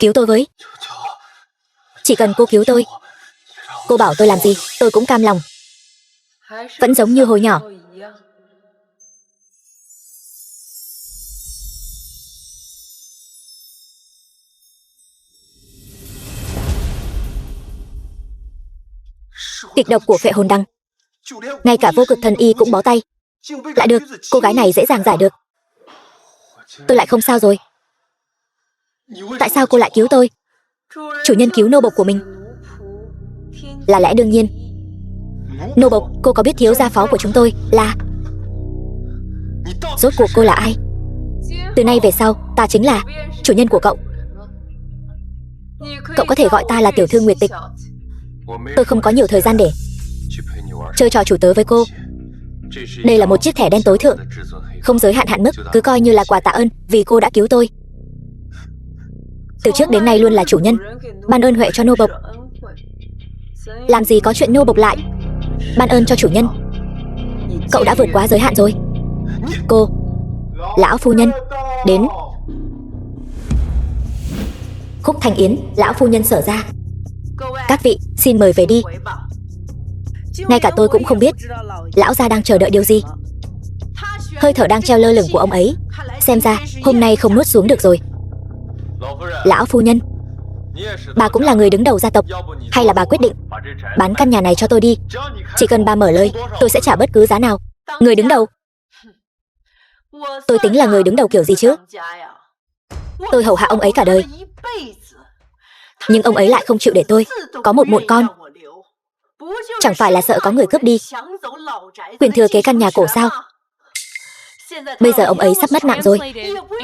Cứu tôi với. Chỉ cần cô cứu tôi, cô bảo tôi làm gì, tôi cũng cam lòng. Vẫn giống như hồi nhỏ. Kịch độc của phệ hồn đăng, ngay cả vô cực thần y cũng bó tay. Lại được, cô gái này dễ dàng giải được. Tôi lại không sao rồi. Tại sao cô lại cứu tôi? Chủ nhân cứu nô bộc của mình là lẽ đương nhiên. Nô bộc, cô có biết thiếu gia phó của chúng tôi là... Rốt cuộc cô là ai? Từ nay về sau, ta chính là chủ nhân của cậu. Cậu có thể gọi ta là tiểu thư Nguyệt Tịch. Tôi không có nhiều thời gian để chơi trò chủ tớ với cô. Đây là một chiếc thẻ đen tối thượng, không giới hạn hạn mức, cứ coi như là quà tạ ơn vì cô đã cứu tôi. Từ trước đến nay luôn là chủ nhân ban ơn huệ cho nô bộc. Làm gì có chuyện nô bộc lại ban ơn cho chủ nhân. Cậu đã vượt quá giới hạn rồi. Cô, lão phu nhân, đến. Khúc Thanh Yến, lão phu nhân sở ra. Các vị, xin mời về đi. Ngay cả tôi cũng không biết lão gia đang chờ đợi điều gì. Hơi thở đang treo lơ lửng của ông ấy, xem ra hôm nay không nuốt xuống được rồi. Lão phu nhân, bà cũng là người đứng đầu gia tộc, hay là bà quyết định bán căn nhà này cho tôi đi? Chỉ cần bà mở lời, tôi sẽ trả bất cứ giá nào. Người đứng đầu? Tôi tính là người đứng đầu kiểu gì chứ? Tôi hầu hạ ông ấy cả đời, nhưng ông ấy lại không chịu để tôi có một mụn con. Chẳng phải là sợ có người cướp đi quyền thừa kế căn nhà cổ sao? Bây giờ ông ấy sắp mất nặng rồi,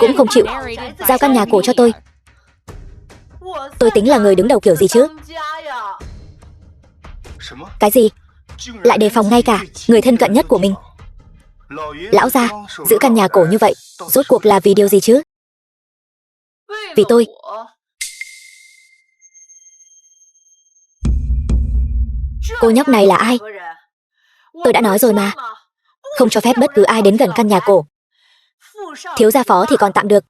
cũng không chịu giao căn nhà cổ cho tôi. Tôi tính là người đứng đầu kiểu gì chứ? Cái gì? Lại đề phòng ngay cả người thân cận nhất của mình. Lão gia giữ căn nhà cổ như vậy, rốt cuộc là vì điều gì chứ? Vì tôi. Cô nhóc này là ai? Tôi đã nói rồi mà, không cho phép bất cứ ai đến gần căn nhà cổ. Thiếu gia phó thì còn tạm được,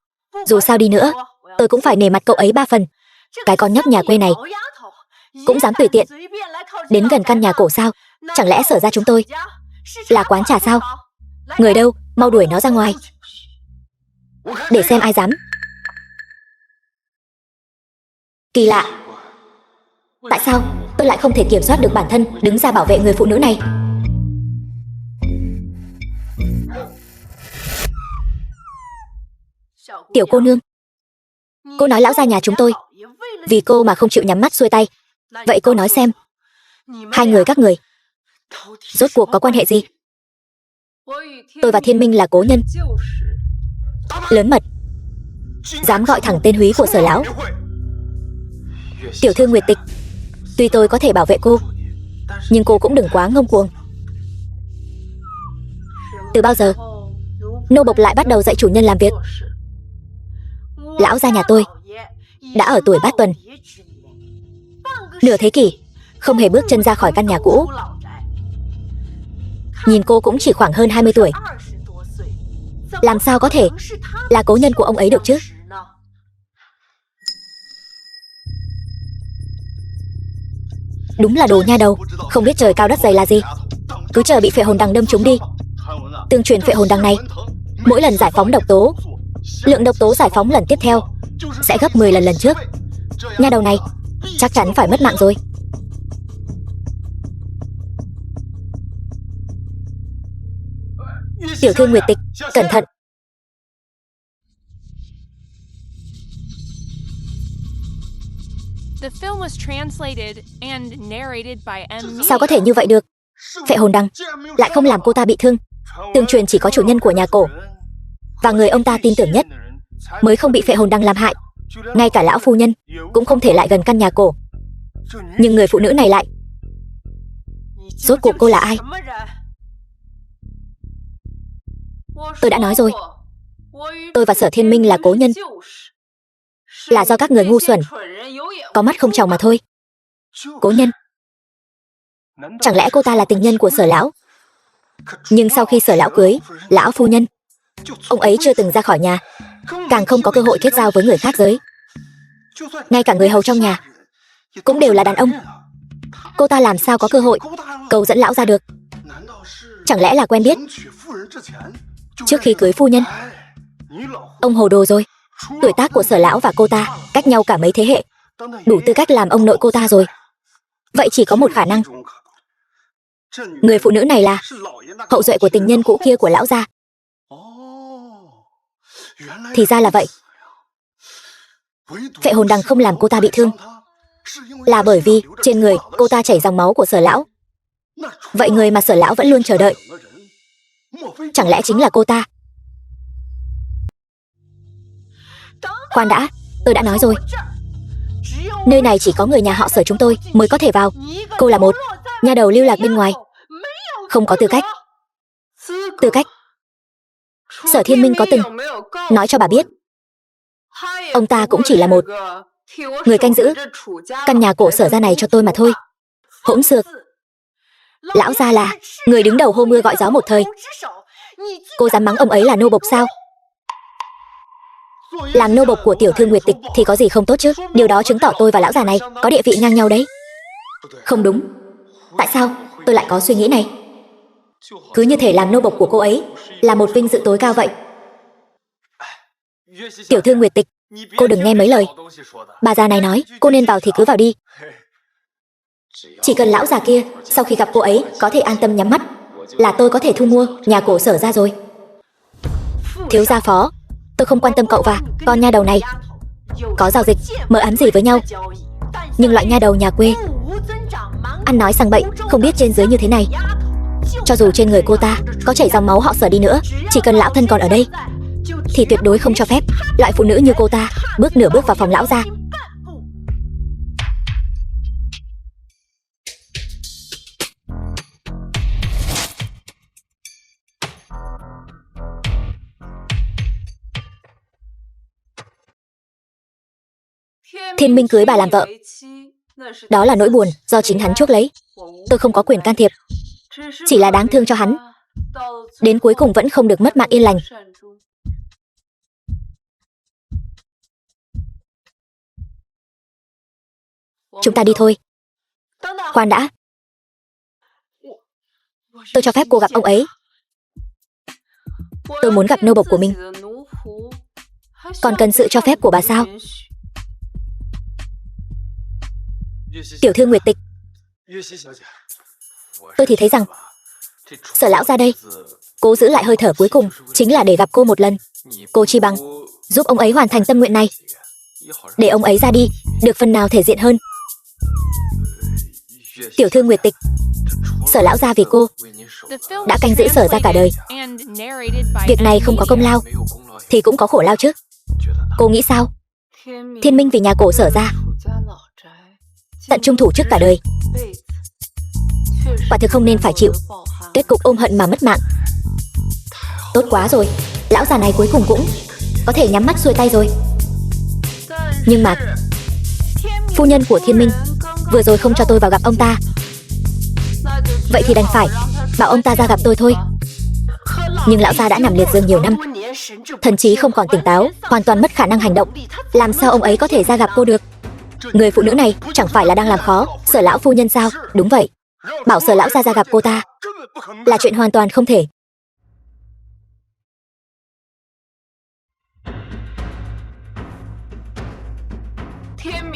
dù sao đi nữa tôi cũng phải nể mặt cậu ấy 3 phần. Cái con nhóc nhà quê này cũng dám tùy tiện đến gần căn nhà cổ sao? Chẳng lẽ Sở ra chúng tôi là quán trà sao? Người đâu, mau đuổi nó ra ngoài, để xem ai dám. Kỳ lạ, tại sao tôi lại không thể kiểm soát được bản thân đứng ra bảo vệ người phụ nữ này? Tiểu cô nương, cô nói lão gia nhà chúng tôi vì cô mà không chịu nhắm mắt xuôi tay. Vậy cô nói xem, hai người các người rốt cuộc có quan hệ gì? Tôi và Thiên Minh là cố nhân. Lớn mật, dám gọi thẳng tên húy của Sở lão. Tiểu thư Nguyệt Tịch, tuy tôi có thể bảo vệ cô, nhưng cô cũng đừng quá ngông cuồng. Từ bao giờ nô bộc lại bắt đầu dạy chủ nhân làm việc? Lão gia nhà tôi đã ở tuổi bát tuần, nửa thế kỷ không hề bước chân ra khỏi căn nhà cũ. Nhìn cô cũng chỉ khoảng hơn 20 tuổi, làm sao có thể là cố nhân của ông ấy được chứ? Đúng là đồ nha đầu, không biết trời cao đất dày là gì. Cứ chờ bị phệ hồn đằng đâm trúng đi. Tương truyền phệ hồn đằng này mỗi lần giải phóng độc tố, lượng độc tố giải phóng lần tiếp theo sẽ gấp 10 lần lần trước. Nha đầu này chắc chắn phải mất mạng rồi. Tiểu thư Nguyệt Tịch, cẩn thận. Sao có thể như vậy được? Phệ hồn đằng lại không làm cô ta bị thương. Tương truyền chỉ có chủ nhân của nhà cổ và người ông ta tin tưởng nhất mới không bị phệ hồn đằng làm hại. Ngay cả lão phu nhân cũng không thể lại gần căn nhà cổ. Nhưng người phụ nữ này lại. Rốt cuộc cô là ai? Tôi đã nói rồi, tôi và Sở Thiên Minh là cố nhân. Là do các người ngu xuẩn có mắt không tròng mà thôi. Cố nhân? Chẳng lẽ cô ta là tình nhân của Sở lão? Nhưng sau khi Sở lão cưới lão phu nhân, ông ấy chưa từng ra khỏi nhà, càng không có cơ hội kết giao với người khác giới. ngay cả người hầu trong nhà cũng đều là đàn ông. Cô ta làm sao có cơ hội cầu dẫn lão gia được? Chẳng lẽ là quen biết trước khi cưới phu nhân? Ông hồ đồ rồi. Tuổi tác của Sở lão và cô ta cách nhau cả mấy thế hệ, đủ tư cách làm ông nội cô ta rồi. Vậy chỉ có một khả năng, người phụ nữ này là hậu duệ của tình nhân cũ kia của lão gia. Thì ra là vậy. Phệ hồn đằng không làm cô ta bị thương là bởi vì trên người cô ta chảy dòng máu của Sở lão. Vậy người mà Sở lão vẫn luôn chờ đợi chẳng lẽ chính là cô ta? Khoan đã, tôi đã nói rồi, nơi này chỉ có người nhà họ Sở chúng tôi mới có thể vào. Cô là một nha đầu lưu lạc bên ngoài, không có tư cách. Tư cách? Sở Thiên Minh có từng nói cho bà biết, ông ta cũng chỉ là một người canh giữ căn nhà cổ Sở gia này cho tôi mà thôi. Hỗn xược. Lão gia là người đứng đầu hô mưa gọi gió một thời. Cô dám mắng ông ấy là nô bộc sao? Làm nô bộc của tiểu thư Nguyệt Tịch thì có gì không tốt chứ? Điều đó chứng tỏ tôi và lão già này có địa vị ngang nhau đấy. Không đúng. Tại sao tôi lại có suy nghĩ này? Cứ như thể làm nô bộc của cô ấy là một vinh dự tối cao vậy. Tiểu thư Nguyệt Tịch, cô đừng nghe mấy lời bà già này nói. Cô nên vào thì cứ vào đi. Chỉ cần lão già kia sau khi gặp cô ấy có thể an tâm nhắm mắt là tôi có thể thu mua nhà cổ Sở ra rồi. Thiếu gia Phó, tôi không quan tâm cậu và con nha đầu này có giao dịch mờ ám gì với nhau, nhưng loại nha đầu nhà quê ăn nói sang bậy không biết trên dưới như thế này, cho dù trên người cô ta có chảy dòng máu họ Sở đi nữa, chỉ cần lão thân còn ở đây thì tuyệt đối không cho phép loại phụ nữ như cô ta bước nửa bước vào phòng lão gia. Thiên Minh cưới bà làm vợ, đó là nỗi buồn do chính hắn chuốc lấy. Tôi không có quyền can thiệp, chỉ là đáng thương cho hắn, đến cuối cùng vẫn không được mất mạng yên lành. Chúng ta đi thôi. Khoan đã, tôi cho phép cô gặp ông ấy. Tôi muốn gặp nô bộc của mình, còn cần sự cho phép của bà sao? Tiểu thư Nguyệt Tịch, tôi thì thấy rằng Sở lão ra đây cố giữ lại hơi thở cuối cùng chính là để gặp cô một lần. Cô chi bằng giúp ông ấy hoàn thành tâm nguyện này, để ông ấy ra đi được phần nào thể diện hơn. Tiểu thư Nguyệt Tịch, Sở lão gia vì cô đã canh giữ Sở gia cả đời, việc này không có công lao thì cũng có khổ lao chứ. Cô nghĩ sao? Thiên Minh vì nhà cổ Sở gia tận trung thủ trước cả đời, quả thực không nên phải chịu kết cục ôm hận mà mất mạng. Tốt quá rồi, lão già này cuối cùng cũng có thể nhắm mắt xuôi tay rồi. Nhưng mà phu nhân của Thiên Minh vừa rồi không cho tôi vào gặp ông ta, vậy thì đành phải bảo ông ta ra gặp tôi thôi. Nhưng lão gia đã nằm liệt giường nhiều năm, thần trí không còn tỉnh táo, hoàn toàn mất khả năng hành động, làm sao ông ấy có thể ra gặp cô được? Người phụ nữ này chẳng phải là đang làm khó Sở lão phu nhân sao? Đúng vậy, bảo Sở lão ra gặp cô ta là chuyện hoàn toàn không thể.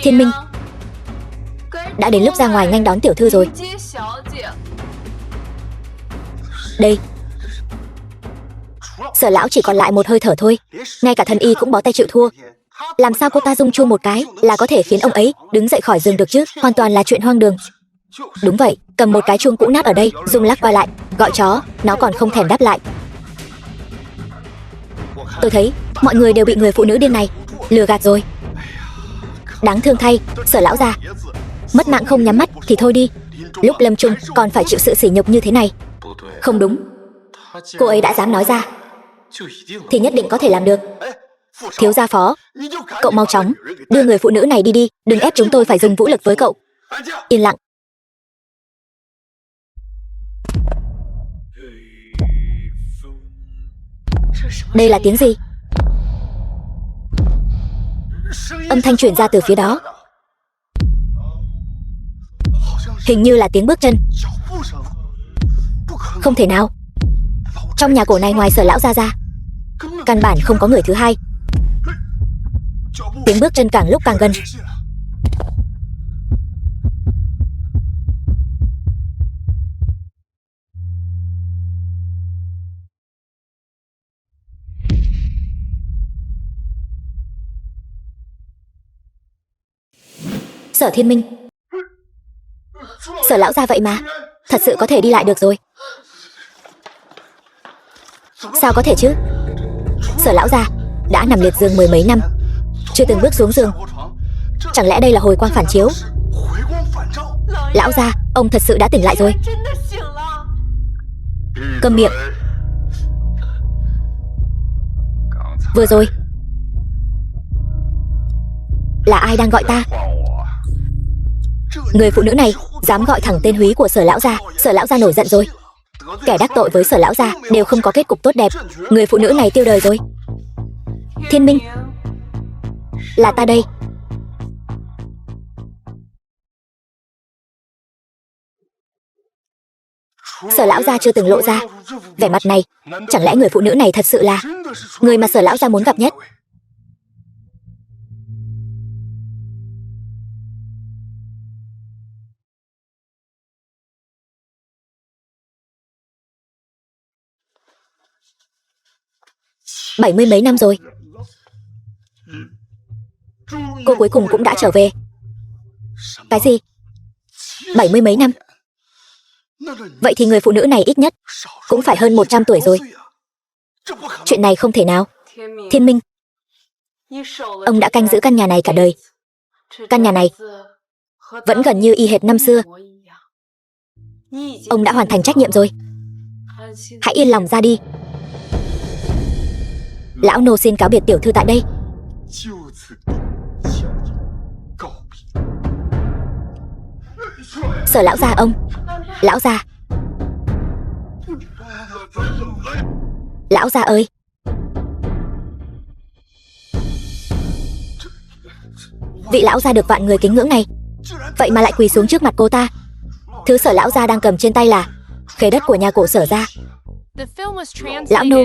Thiên Minh, đã đến lúc ra ngoài nghênh đón tiểu thư rồi. Đây, Sở lão chỉ còn lại một hơi thở thôi, ngay cả thần y cũng bó tay chịu thua. Làm sao cô ta rung chuông một cái là có thể khiến ông ấy đứng dậy khỏi giường được chứ? Hoàn toàn là chuyện hoang đường. Đúng vậy, cầm một cái chuông cũ nát ở đây, rung lắc qua lại, gọi chó, nó còn không thèm đáp lại. Tôi thấy mọi người đều bị người phụ nữ điên này lừa gạt rồi. Đáng thương thay, Sở lão già mất mạng không nhắm mắt thì thôi đi, lúc lâm chung còn phải chịu sự sỉ nhục như thế này. Không đúng, cô ấy đã dám nói ra thì nhất định có thể làm được. Thiếu gia Phó, cậu mau chóng đưa người phụ nữ này đi đi, đừng ép chúng tôi phải dùng vũ lực với cậu. Yên lặng. Đây là tiếng gì? Âm thanh truyền ra từ phía đó. Hình như là tiếng bước chân. Không thể nào. Trong nhà cổ này ngoài Sở lão gia ra, căn bản không có người thứ hai. Tiếng bước chân càng lúc càng gần. Sở Thiên Minh. Sở lão gia vậy mà thật sự có thể đi lại được rồi. Sao có thể chứ? Sở lão gia đã nằm liệt giường mười mấy năm, chưa từng bước xuống giường. Chẳng lẽ đây là hồi quang phản chiếu? Lão gia, ông thật sự đã tỉnh lại rồi. Câm miệng. Vừa rồi là ai đang gọi ta? Người phụ nữ này dám gọi thẳng tên húy của Sở lão gia. Sở lão gia nổi giận rồi. Kẻ đắc tội với Sở lão gia đều không có kết cục tốt đẹp. Người phụ nữ này tiêu đời rồi. Thiên Minh, là ta đây. Sở lão gia chưa từng lộ ra vẻ mặt này. Chẳng lẽ người phụ nữ này thật sự là người mà Sở lão gia muốn gặp nhất? Bảy mươi mấy năm rồi, cô cuối cùng cũng đã trở về. Cái gì? 70 mấy năm? Vậy thì người phụ nữ này ít nhất cũng phải hơn 100 tuổi rồi. Chuyện này không thể nào. Thiên Minh, ông đã canh giữ căn nhà này cả đời. Căn nhà này vẫn gần như y hệt năm xưa. Ông đã hoàn thành trách nhiệm rồi. Hãy yên lòng ra đi. Lão nô xin cáo biệt tiểu thư tại đây. Sở lão gia ông. Lão gia. Lão gia ơi. Vị lão gia được vạn người kính ngưỡng này vậy mà lại quỳ xuống trước mặt cô ta. Thứ Sở lão gia đang cầm trên tay là khế đất của nhà cổ Sở gia. Lão nô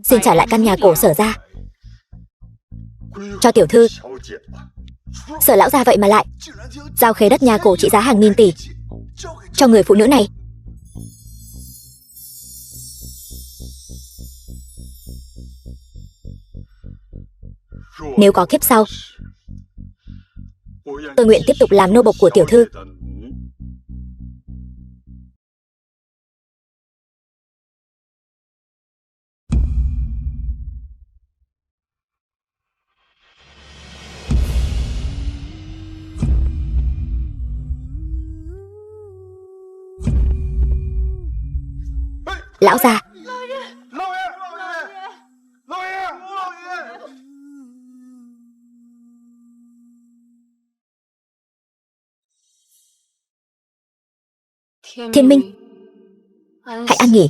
xin trả lại căn nhà cổ Sở gia cho tiểu thư. Sở lão gia vậy mà lại giao khế đất nhà cổ trị giá hàng nghìn tỷ cho người phụ nữ này. Nếu có kiếp sau, tôi nguyện tiếp tục làm nô bộc của tiểu thư. Lão gia. Thiên Minh, hãy ăn nghỉ.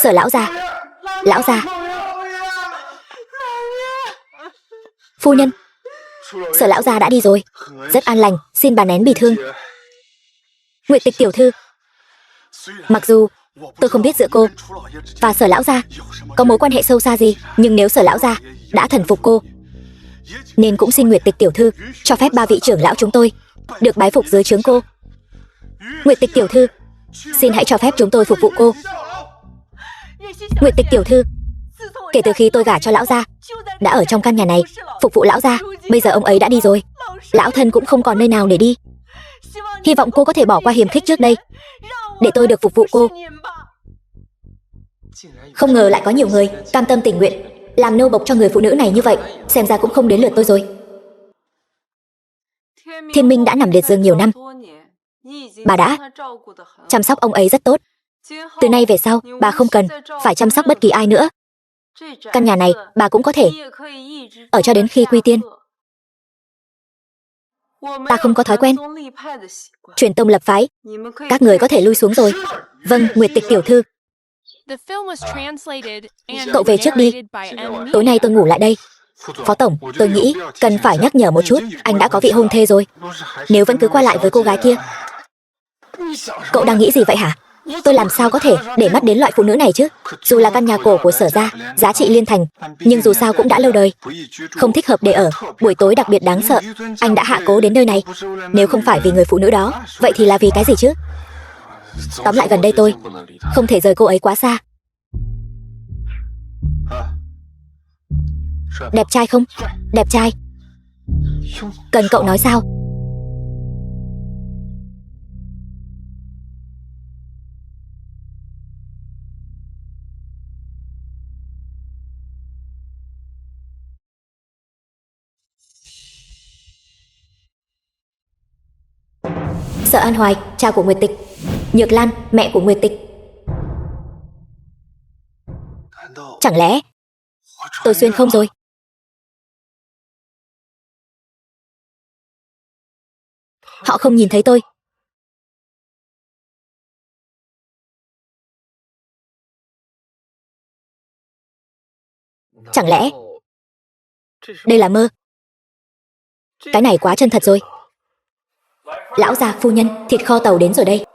Sở lão gia. Lão gia. Phu nhân, Sở lão gia đã đi rồi. Rất an lành, xin bà nén bi thương. Nguyệt Tịch tiểu thư, mặc dù tôi không biết giữa cô và Sở lão gia có mối quan hệ sâu xa gì, nhưng nếu Sở lão gia đã thần phục cô, nên cũng xin Nguyệt Tịch tiểu thư cho phép ba vị trưởng lão chúng tôi được bái phục dưới trướng cô. Nguyệt Tịch tiểu thư, xin hãy cho phép chúng tôi phục vụ cô. Nguyệt Tịch tiểu thư, kể từ khi tôi gả cho lão gia, đã ở trong căn nhà này phục vụ lão gia. Bây giờ ông ấy đã đi rồi, lão thân cũng không còn nơi nào để đi. Hy vọng cô có thể bỏ qua hiềm khích trước đây, để tôi được phục vụ cô. Không ngờ lại có nhiều người cam tâm tình nguyện làm nô bộc cho người phụ nữ này như vậy. Xem ra cũng không đến lượt tôi rồi. Thiên Minh đã nằm liệt giường nhiều năm. Bà đã chăm sóc ông ấy rất tốt. Từ nay về sau, bà không cần phải chăm sóc bất kỳ ai nữa. Căn nhà này bà cũng có thể ở cho đến khi quy tiên. Ta không có thói quen truyền tông lập phái. Các người có thể lui xuống rồi. Vâng, Nguyệt Tịch tiểu thư. Cậu về trước đi. Tối nay tôi ngủ lại đây. Phó tổng, tôi nghĩ cần phải nhắc nhở một chút, anh đã có vị hôn thê rồi. Nếu vẫn cứ qua lại với cô gái kia. Cậu đang nghĩ gì vậy hả? Tôi làm sao có thể để mắt đến loại phụ nữ này chứ? Dù là căn nhà cổ của Sở gia, giá trị liên thành, nhưng dù sao cũng đã lâu đời, không thích hợp để ở. Buổi tối đặc biệt đáng sợ, anh đã hạ cố đến nơi này. Nếu không phải vì người phụ nữ đó, vậy thì là vì cái gì chứ? Tóm lại gần đây tôi không thể rời cô ấy quá xa. Đẹp trai không? Đẹp trai. Cần cậu nói sao? Sở An Hoài, cha của Nguyệt Tịch. Nhược Lan, mẹ của Nguyệt Tịch. Chẳng lẽ tôi xuyên không rồi? Họ không nhìn thấy tôi. Chẳng lẽ đây là mơ? Cái này quá chân thật rồi. Lão gia, phu nhân, thịt kho tàu đến rồi đây.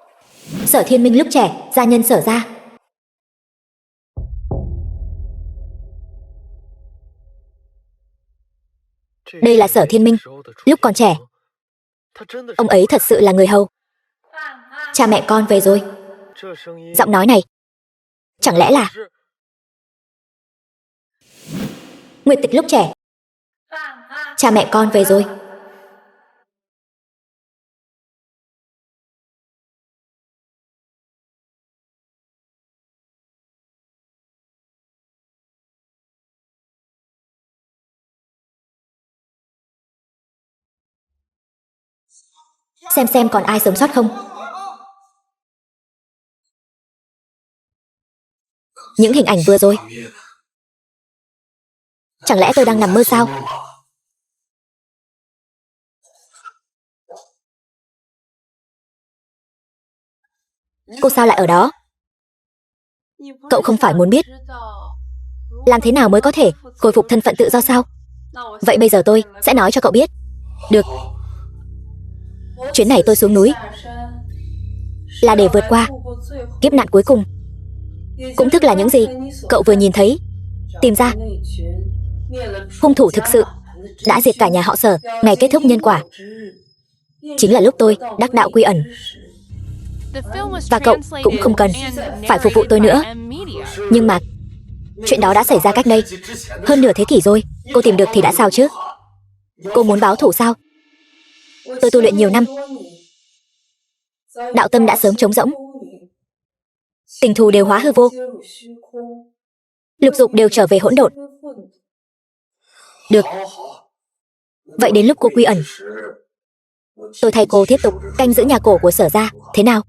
Sở Thiên Minh lúc trẻ, gia nhân Sở gia. Đây là Sở Thiên Minh, lúc còn trẻ. Ông ấy thật sự là người hầu. Cha mẹ con về rồi. Giọng nói này, chẳng lẽ là Nguyệt Tịch lúc trẻ? Cha mẹ con về rồi. Xem còn ai sống sót không. Những hình ảnh vừa rồi, chẳng lẽ tôi đang nằm mơ sao? Cô sao lại ở đó? Cậu không phải muốn biết làm thế nào mới có thể khôi phục thân phận tự do sao? Vậy bây giờ tôi sẽ nói cho cậu biết. Được. Chuyến này tôi xuống núi là để vượt qua kiếp nạn cuối cùng, cũng tức là những gì cậu vừa nhìn thấy. Tìm ra hung thủ thực sự đã diệt cả nhà họ Sở. Ngày kết thúc nhân quả chính là lúc tôi đắc đạo quy ẩn. Và cậu cũng không cần phải phục vụ tôi nữa. Nhưng mà chuyện đó đã xảy ra cách đây hơn nửa thế kỷ rồi. Cô tìm được thì đã sao chứ? Cô muốn báo thù sao? Tôi tu luyện nhiều năm, đạo tâm đã sớm trống rỗng, tình thù đều hóa hư vô, lục dục đều trở về hỗn độn. Được. Vậy đến lúc cô quy ẩn, tôi thay cô tiếp tục canh giữ nhà cổ của Sở gia, thế nào?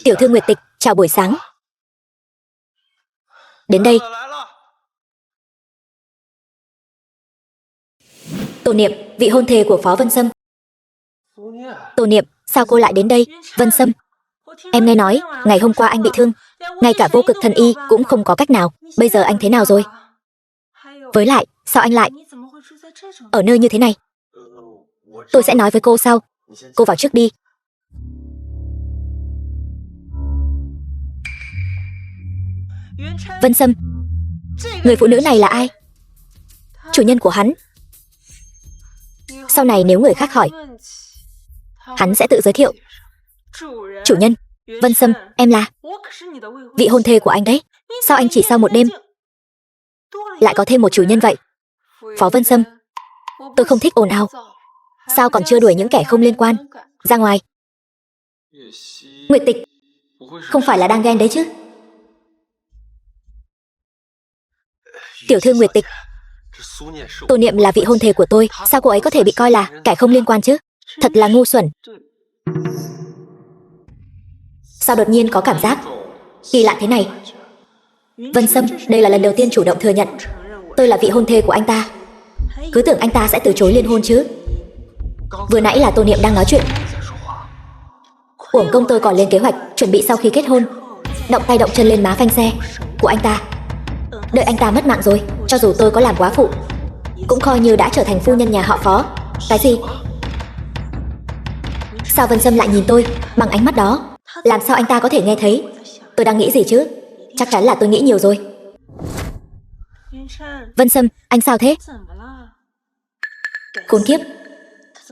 Tiểu thư Nguyệt Tịch, chào buổi sáng. Đến đây. Tô Niệm, vị hôn thê của Phó Vân Sâm. Tô Niệm, sao cô lại đến đây? Vân Sâm, em nghe nói ngày hôm qua anh bị thương, ngay cả vô cực thần y cũng không có cách nào. Bây giờ anh thế nào rồi? Với lại, sao anh lại ở nơi như thế này? Tôi sẽ nói với cô sau. Cô vào trước đi. Vân Sâm, người phụ nữ này là ai? Chủ nhân của hắn. Sau này nếu người khác hỏi, hắn sẽ tự giới thiệu. Chủ nhân, Vân Sâm, em là vị hôn thê của anh đấy. Sao anh chỉ sau một đêm lại có thêm một chủ nhân vậy? Phó Vân Sâm, tôi không thích ồn ào. Sao còn chưa đuổi những kẻ không liên quan ra ngoài? Nguyệt Tịch, không phải là đang ghen đấy chứ? Tiểu thư Nguyệt Tịch, Tô Niệm là vị hôn thê của tôi, sao cô ấy có thể bị coi là kẻ không liên quan chứ? Thật là ngu xuẩn. Sao đột nhiên có cảm giác Kỳ lạ thế này. Vân Sâm, đây là lần đầu tiên chủ động thừa nhận tôi là vị hôn thê của anh ta. Cứ tưởng anh ta sẽ từ chối liên hôn chứ. Vừa nãy là Tô Niệm đang nói chuyện. Uổng công tôi còn lên kế hoạch chuẩn bị sau khi kết hôn động tay động chân lên má phanh xe của anh ta. Đợi anh ta mất mạng rồi, cho dù tôi có làm quá phụ cũng coi như đã trở thành phu nhân nhà họ Phó. Cái gì? Sao Vân Sâm lại nhìn tôi bằng ánh mắt đó? Làm sao anh ta có thể nghe thấy tôi đang nghĩ gì chứ? Chắc chắn là tôi nghĩ nhiều rồi. Vân Sâm, anh sao thế? Khốn kiếp,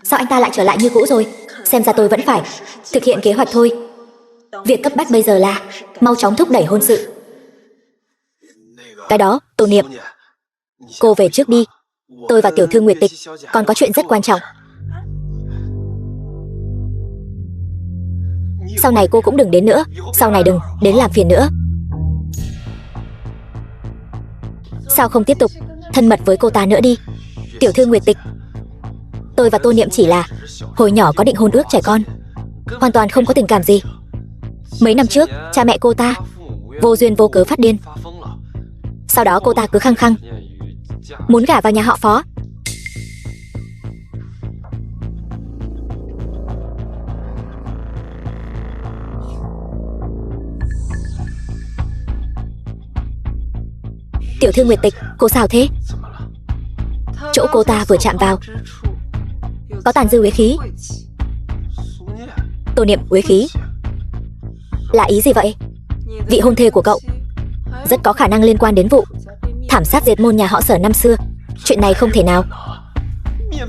sao anh ta lại trở lại như cũ rồi? Xem ra tôi vẫn phải thực hiện kế hoạch thôi. Việc cấp bách bây giờ là mau chóng thúc đẩy hôn sự. Cái đó, Tô Niệm, cô về trước đi. Tôi và tiểu thư Nguyệt Tịch còn có chuyện rất quan trọng. Sau này cô cũng đừng đến nữa. Sau này đừng đến làm phiền nữa. Sao không tiếp tục thân mật với cô ta nữa đi? Tiểu thư Nguyệt Tịch, tôi và Tô Niệm chỉ là hồi nhỏ có định hôn ước trẻ con, hoàn toàn không có tình cảm gì. Mấy năm trước, cha mẹ cô ta vô duyên vô cớ phát điên. Sau đó cô ta cứ khăng khăng muốn gả vào nhà họ Phó. Tiểu thư Nguyệt Tịch, cô sao thế? Chỗ cô ta vừa chạm vào có tàn dư uế khí. Tô Niệm, uế khí là ý gì vậy? Vị hôn thê của cậu rất có khả năng liên quan đến vụ thảm sát diệt môn nhà họ Sở năm xưa. Chuyện này không thể nào.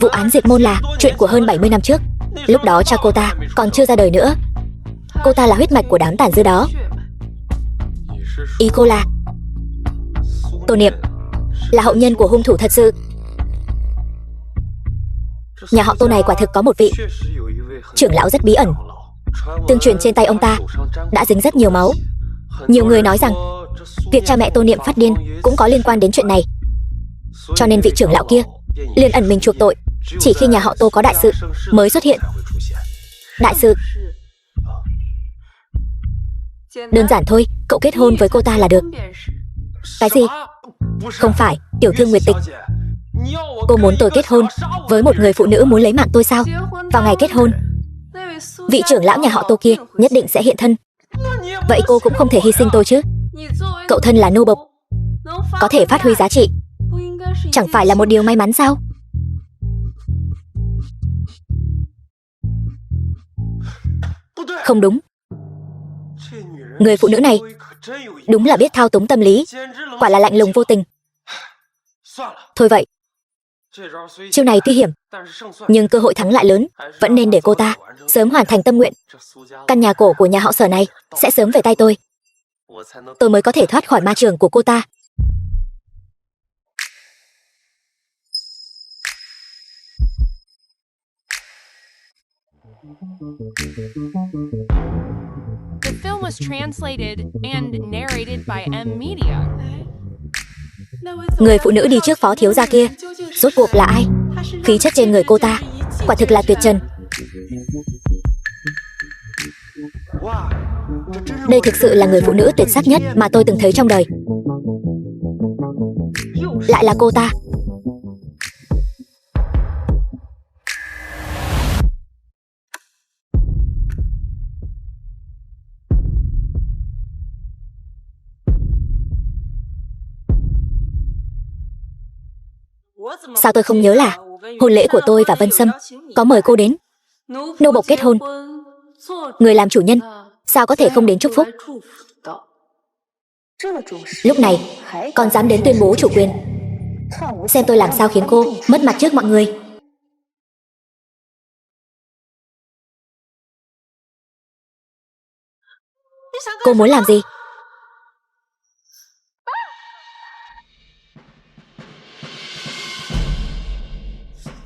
Vụ án diệt môn là chuyện của hơn 70 năm trước. Lúc đó cha cô ta còn chưa ra đời nữa. Cô ta là huyết mạch của đám tàn dư đó. Ý cô là Tô Niệm là hậu nhân của hung thủ thật sự. Nhà họ Tô này quả thực có một vị trưởng lão rất bí ẩn. Tương truyền trên tay ông ta đã dính rất nhiều máu. Nhiều người nói rằng việc cha mẹ Tô Niệm phát điên cũng có liên quan đến chuyện này. Cho nên vị trưởng lão kia liền ẩn mình chuộc tội, chỉ khi nhà họ Tô có đại sự mới xuất hiện. Đại sự? Đơn giản thôi, cậu kết hôn với cô ta là được. Cái gì? Không phải, tiểu thư Nguyệt Tịch, cô muốn tôi kết hôn với một người phụ nữ muốn lấy mạng tôi sao? Vào ngày kết hôn, vị trưởng lão nhà họ Tô kia nhất định sẽ hiện thân. Vậy cô cũng không thể hy sinh tôi chứ? Cậu thân là nô bộc, có thể phát huy giá trị, chẳng phải là một điều may mắn sao? Không đúng. Người phụ nữ này đúng là biết thao túng tâm lý, quả là lạnh lùng vô tình. Thôi vậy, chiêu này tuy hiểm, nhưng cơ hội thắng lại lớn. Vẫn nên để cô ta sớm hoàn thành tâm nguyện. Căn nhà cổ của nhà họ Sở này sẽ sớm về tay tôi mới có thể thoát khỏi ma trường của cô ta. The film was translated and narrated by M Media. Người phụ nữ đi trước Phó thiếu gia kia rốt cuộc là ai? Khí chất trên người cô ta quả thực là tuyệt trần. Đây thực sự là người phụ nữ tuyệt sắc nhất mà tôi từng thấy trong đời. Lại là cô ta. Sao tôi không nhớ là hôn lễ của tôi và Vân Sâm có mời cô đến. Nô bộc kết hôn, người làm chủ nhân sao có thể không đến chúc phúc? Lúc này còn dám đến tuyên bố chủ quyền. Xem tôi làm sao khiến cô mất mặt trước mọi người. Cô muốn làm gì?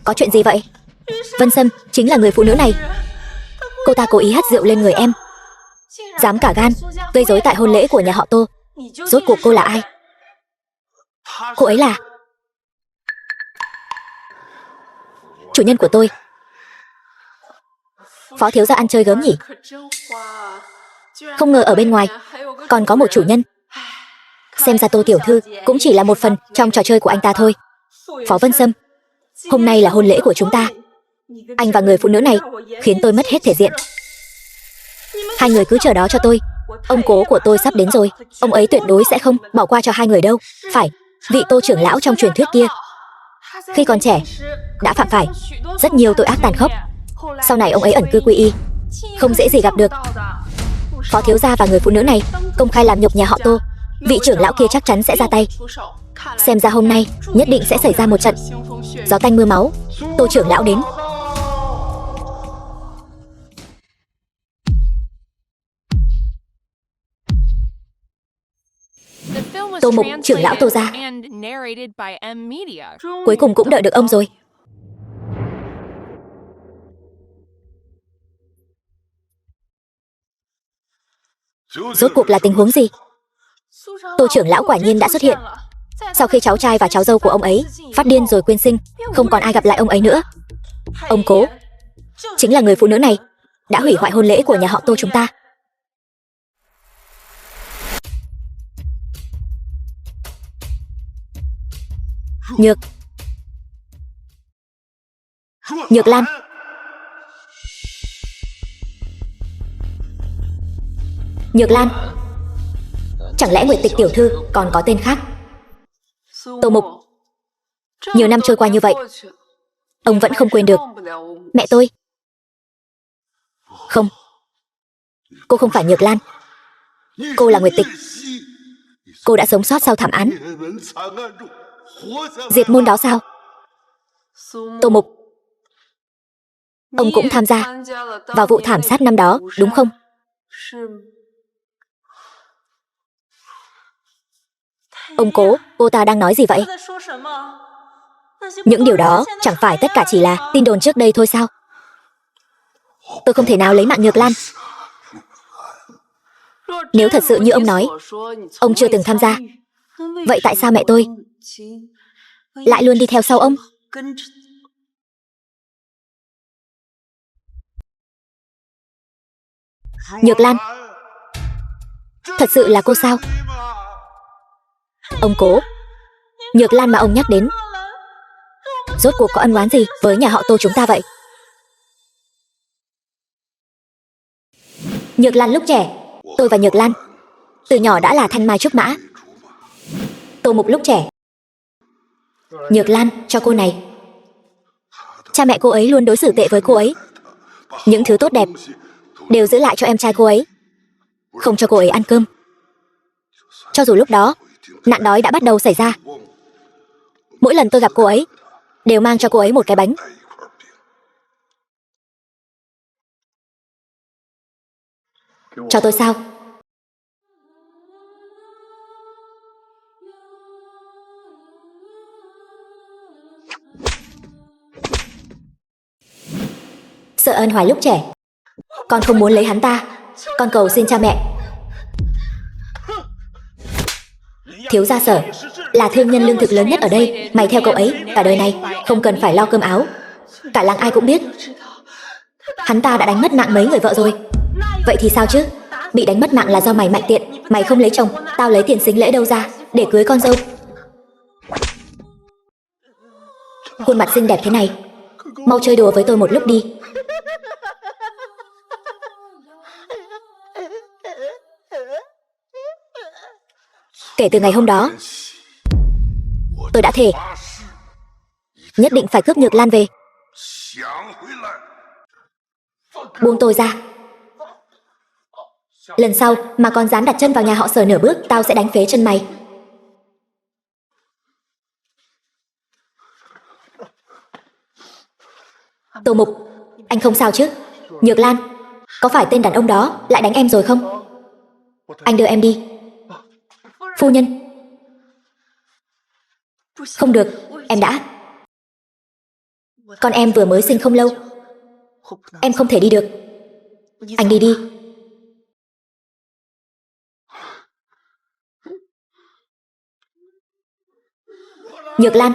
Có chuyện gì vậy? Vân Sâm chính là người phụ nữ này. Cô ta cố ý hắt rượu lên người em, dám cả gan gây rối tại hôn lễ của nhà họ Tô. Rốt cuộc cô là ai? Cô ấy là chủ nhân của tôi. Phó thiếu gia ăn chơi gớm nhỉ? Không ngờ ở bên ngoài còn có một chủ nhân. Xem ra Tô tiểu thư cũng chỉ là một phần trong trò chơi của anh ta thôi. Phó Vân Sâm, hôm nay là hôn lễ của chúng ta. Anh và người phụ nữ này khiến tôi mất hết thể diện. Hai người cứ chờ đó cho tôi. Ông cố của tôi sắp đến rồi. Ông ấy tuyệt đối sẽ không bỏ qua cho hai người đâu. Phải, vị Tô trưởng lão trong truyền thuyết kia, khi còn trẻ đã phạm phải rất nhiều tội ác tàn khốc. Sau này ông ấy ẩn cư quy y, không dễ gì gặp được. Phó thiếu gia và người phụ nữ này công khai làm nhục nhà họ Tô. Vị trưởng lão kia chắc chắn sẽ ra tay. Xem ra hôm nay nhất định sẽ xảy ra một trận gió tanh mưa máu. Tô trưởng lão đến. Tô Mục, trưởng lão Tô gia, cuối cùng cũng đợi được ông rồi. Rốt cuộc là tình huống gì? Tô trưởng lão quả nhiên đã xuất hiện. Sau khi cháu trai và cháu dâu của ông ấy phát điên rồi quyên sinh, không còn ai gặp lại ông ấy nữa. Ông cố chính là người phụ nữ này đã hủy hoại hôn lễ của nhà họ Tô chúng ta. Nhược Lan. Nhược Lan. Chẳng lẽ Nguyệt Tịch tiểu thư còn có tên khác? Tô Mục, nhiều năm trôi qua như vậy, ông vẫn không quên được mẹ tôi. Không, cô không phải Nhược Lan. Cô là Nguyệt Tịch. Cô đã sống sót sau thảm án diệt môn đó sao? Tô Mục, ông cũng tham gia vào vụ thảm sát năm đó, đúng không? Ông cố, cô ta đang nói gì vậy? Những điều đó chẳng phải tất cả chỉ là tin đồn trước đây thôi sao? Tôi không thể nào lấy mạng Nhược Lan. Nếu thật sự như ông nói, ông chưa từng tham gia, vậy tại sao mẹ tôi lại luôn đi theo sau ông? Nhược Lan, thật sự là cô sao? Ông cố, Nhược Lan mà ông nhắc đến rốt cuộc có ân oán gì với nhà họ Tô chúng ta vậy? Nhược Lan lúc trẻ, tôi và Nhược Lan từ nhỏ đã là thanh mai trúc mã. Tô Mục lúc trẻ, Nhược Lan cho cô này. Cha mẹ cô ấy luôn đối xử tệ với cô ấy. Những thứ tốt đẹp đều giữ lại cho em trai cô ấy, không cho cô ấy ăn cơm. Cho dù lúc đó nạn đói đã bắt đầu xảy ra, mỗi lần tôi gặp cô ấy đều mang cho cô ấy một cái bánh. Cho tôi sao? Sợ Ân Hoài lúc trẻ, con không muốn lấy hắn ta. Con cầu xin cha mẹ. Thiếu gia Sở là thương nhân lương thực lớn nhất ở đây. Mày theo cậu ấy cả đời này không cần phải lo cơm áo. Cả làng ai cũng biết hắn ta đã đánh mất mạng mấy người vợ rồi. Vậy thì sao chứ? Bị đánh mất mạng là do mày mạnh tiện. Mày không lấy chồng, tao lấy tiền sính lễ đâu ra để cưới con dâu. Khuôn mặt xinh đẹp thế này, mau chơi đùa với tôi một lúc đi. Kể từ ngày hôm đó, tôi đã thề nhất định phải cướp Nhược Lan về. Buông tôi ra. Lần sau mà còn dám đặt chân vào nhà họ Sở nửa bước, tao sẽ đánh phế chân mày. Tô Mục, anh không sao chứ? Nhược Lan, có phải tên đàn ông đó lại đánh em rồi không? Anh đưa em đi. Phu nhân. Không được, em đã. Con em vừa mới sinh không lâu, em không thể đi được. Anh đi đi. Nhược Lan.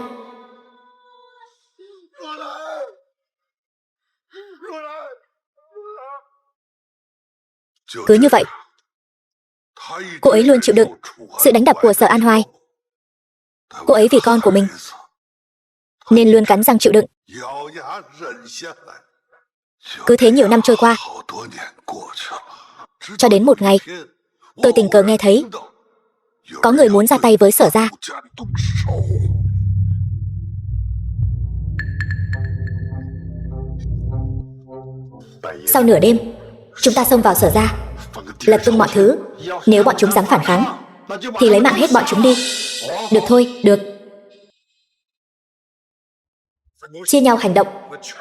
Cứ như vậy, Cô ấy luôn chịu đựng sự đánh đập của Sở An Hoài. Cô ấy vì con của mình nên luôn cắn răng chịu đựng. Cứ thế nhiều năm trôi qua, cho đến một ngày, tôi tình cờ nghe thấy có người muốn ra tay với Sở gia. Sau nửa đêm, chúng ta xông vào Sở gia, lật tung mọi thứ. Nếu bọn chúng dám phản kháng thì lấy mạng hết bọn chúng đi. Được thôi, được. Chia nhau hành động,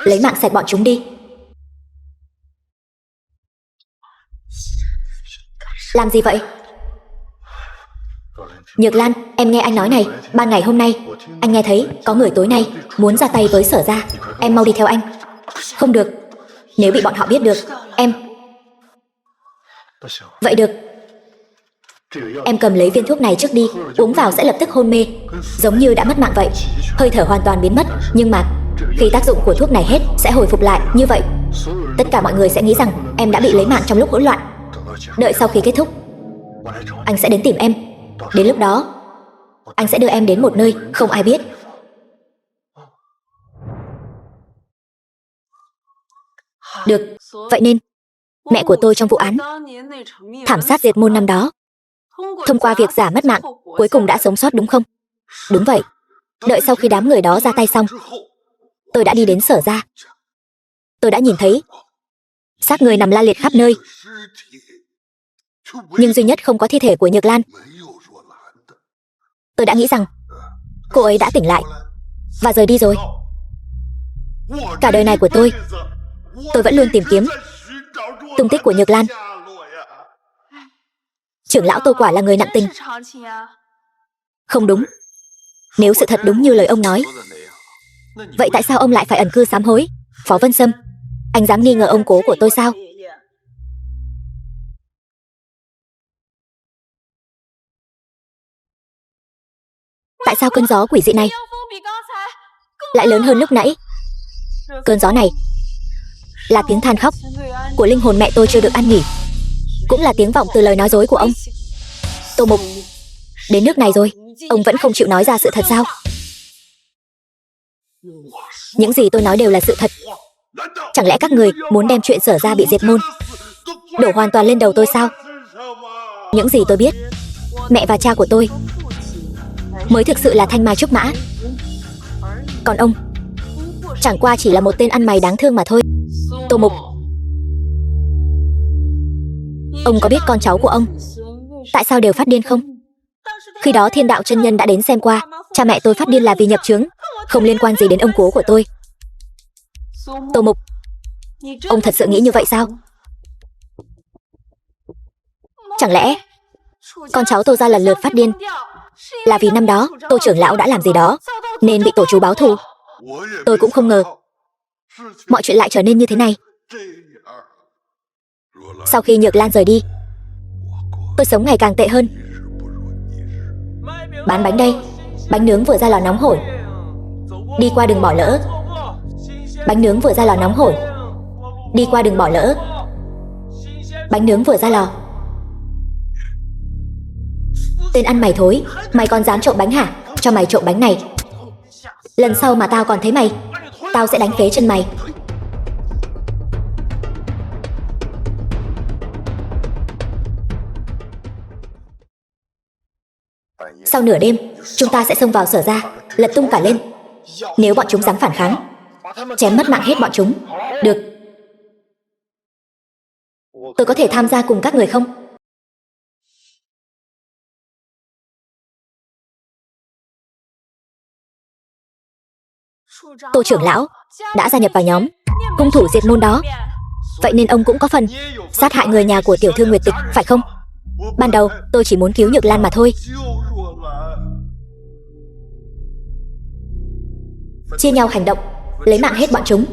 lấy mạng sạch bọn chúng đi. Làm gì vậy? Nhược Lan, em nghe anh nói này. Ban ngày hôm nay, anh nghe thấy có người tối nay muốn ra tay với Sở gia. Em mau đi theo anh. Không được. Nếu bị bọn họ biết được, em... Vậy được. Em cầm lấy viên thuốc này trước đi. Uống vào sẽ lập tức hôn mê, giống như đã mất mạng vậy. Hơi thở hoàn toàn biến mất. Nhưng mà khi tác dụng của thuốc này hết, sẽ hồi phục lại. Như vậy, tất cả mọi người sẽ nghĩ rằng em đã bị lấy mạng trong lúc hỗn loạn. Đợi sau khi kết thúc, anh sẽ đến tìm em. Đến lúc đó, anh sẽ đưa em đến một nơi không ai biết. Được. Vậy nên mẹ của tôi trong vụ án thảm sát diệt môn năm đó, thông qua việc giả mất mạng, cuối cùng đã sống sót đúng không? Đúng vậy. Đợi sau khi đám người đó ra tay xong, tôi đã đi đến Sở gia. Tôi đã nhìn thấy xác người nằm la liệt khắp nơi, nhưng duy nhất không có thi thể của Nhược Lan. Tôi đã nghĩ rằng cô ấy đã tỉnh lại và rời đi rồi. Cả đời này của tôi vẫn luôn tìm kiếm tung tích của Nhược Lan. Trưởng lão Tô quả là người nặng tình. Không đúng. Nếu sự thật đúng như lời ông nói, vậy tại sao ông lại phải ẩn cư sám hối? Phó Vân Sâm, anh dám nghi ngờ ông cố của tôi sao? Tại sao cơn gió quỷ dị này lại lớn hơn lúc nãy? Cơn gió này là tiếng than khóc của linh hồn mẹ tôi chưa được an nghỉ, cũng là tiếng vọng từ lời nói dối của ông. Tô Mục, đến nước này rồi, ông vẫn không chịu nói ra sự thật sao? Những gì tôi nói đều là sự thật. Chẳng lẽ các người muốn đem chuyện Sở gia bị diệt môn đổ hoàn toàn lên đầu tôi sao? Những gì tôi biết, mẹ và cha của tôi mới thực sự là thanh mai trúc mã. Còn ông chẳng qua chỉ là một tên ăn mày đáng thương mà thôi. Tô Mục, ông có biết con cháu của ông tại sao đều phát điên không? Khi đó Thiên Đạo chân nhân đã đến xem qua. Cha mẹ tôi phát điên là vì nhập chướng, không liên quan gì đến ông cố của tôi. Tô Mục, ông thật sự nghĩ như vậy sao? Chẳng lẽ con cháu Tô gia lần lượt phát điên là vì năm đó Tô trưởng lão đã làm gì đó nên bị tổ chú báo thù? Tôi cũng không ngờ mọi chuyện lại trở nên như thế này. Sau khi Nhược Lan rời đi, tôi sống ngày càng tệ hơn. Bán bánh đây, bánh nướng vừa ra lò nóng hổi, đi qua đừng bỏ lỡ. Bánh nướng vừa ra lò nóng hổi, đi qua đừng bỏ lỡ. Bánh nướng vừa ra lò. Tên ăn mày thối, mày còn dám trộm bánh hả? Cho mày trộm bánh này, lần sau mà tao còn thấy mày, tao sẽ đánh phế chân mày. Sau nửa đêm, chúng ta sẽ xông vào Sở gia, lật tung cả lên. Nếu bọn chúng dám phản kháng, chém mất mạng hết bọn chúng. Được. Tôi có thể tham gia cùng các người không? Tô trưởng lão đã gia nhập vào nhóm hung thủ diệt môn đó, vậy nên ông cũng có phần sát hại người nhà của tiểu thư Nguyệt Tịch, phải không? Ban đầu tôi chỉ muốn cứu Nhược Lan mà thôi. Chia nhau hành động, lấy mạng hết bọn chúng.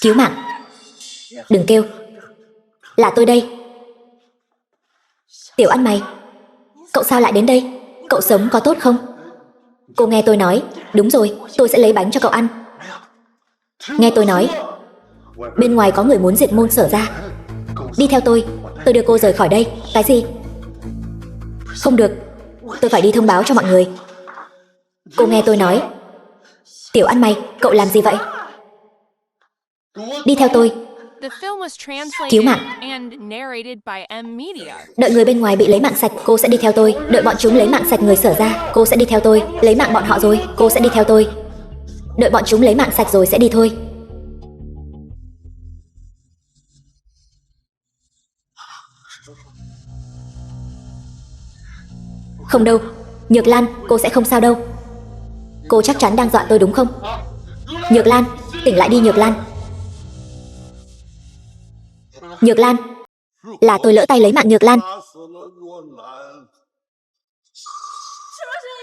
Cứu mạng. Đừng kêu. Là tôi đây. Tiểu ăn mày, cậu sao lại đến đây? Cậu sống có tốt không? Cô nghe tôi nói. Đúng rồi, tôi sẽ lấy bánh cho cậu ăn. Nghe tôi nói, bên ngoài có người muốn diệt môn Sở ra. Đi theo tôi đưa cô rời khỏi đây. Cái gì? Không được, tôi phải đi thông báo cho mọi người. Cô nghe tôi nói. Tiểu ăn mày, cậu làm gì vậy? Đi theo tôi. The film was Cứu translated mạng. and narrated by M Media. Đợi người bên ngoài bị lấy mạng sạch, cô sẽ đi theo tôi. Đợi bọn chúng lấy mạng sạch người Sở ra, cô sẽ đi theo tôi. Lấy mạng bọn họ rồi, cô sẽ đi theo tôi. Đợi bọn chúng lấy mạng sạch rồi sẽ đi thôi. Không đâu, Nhược Lan, cô sẽ không sao đâu. Cô chắc chắn đang dọa tôi đúng không? Nhược Lan, tỉnh lại đi Nhược Lan. Nhược Lan, là tôi lỡ tay lấy mạng Nhược Lan.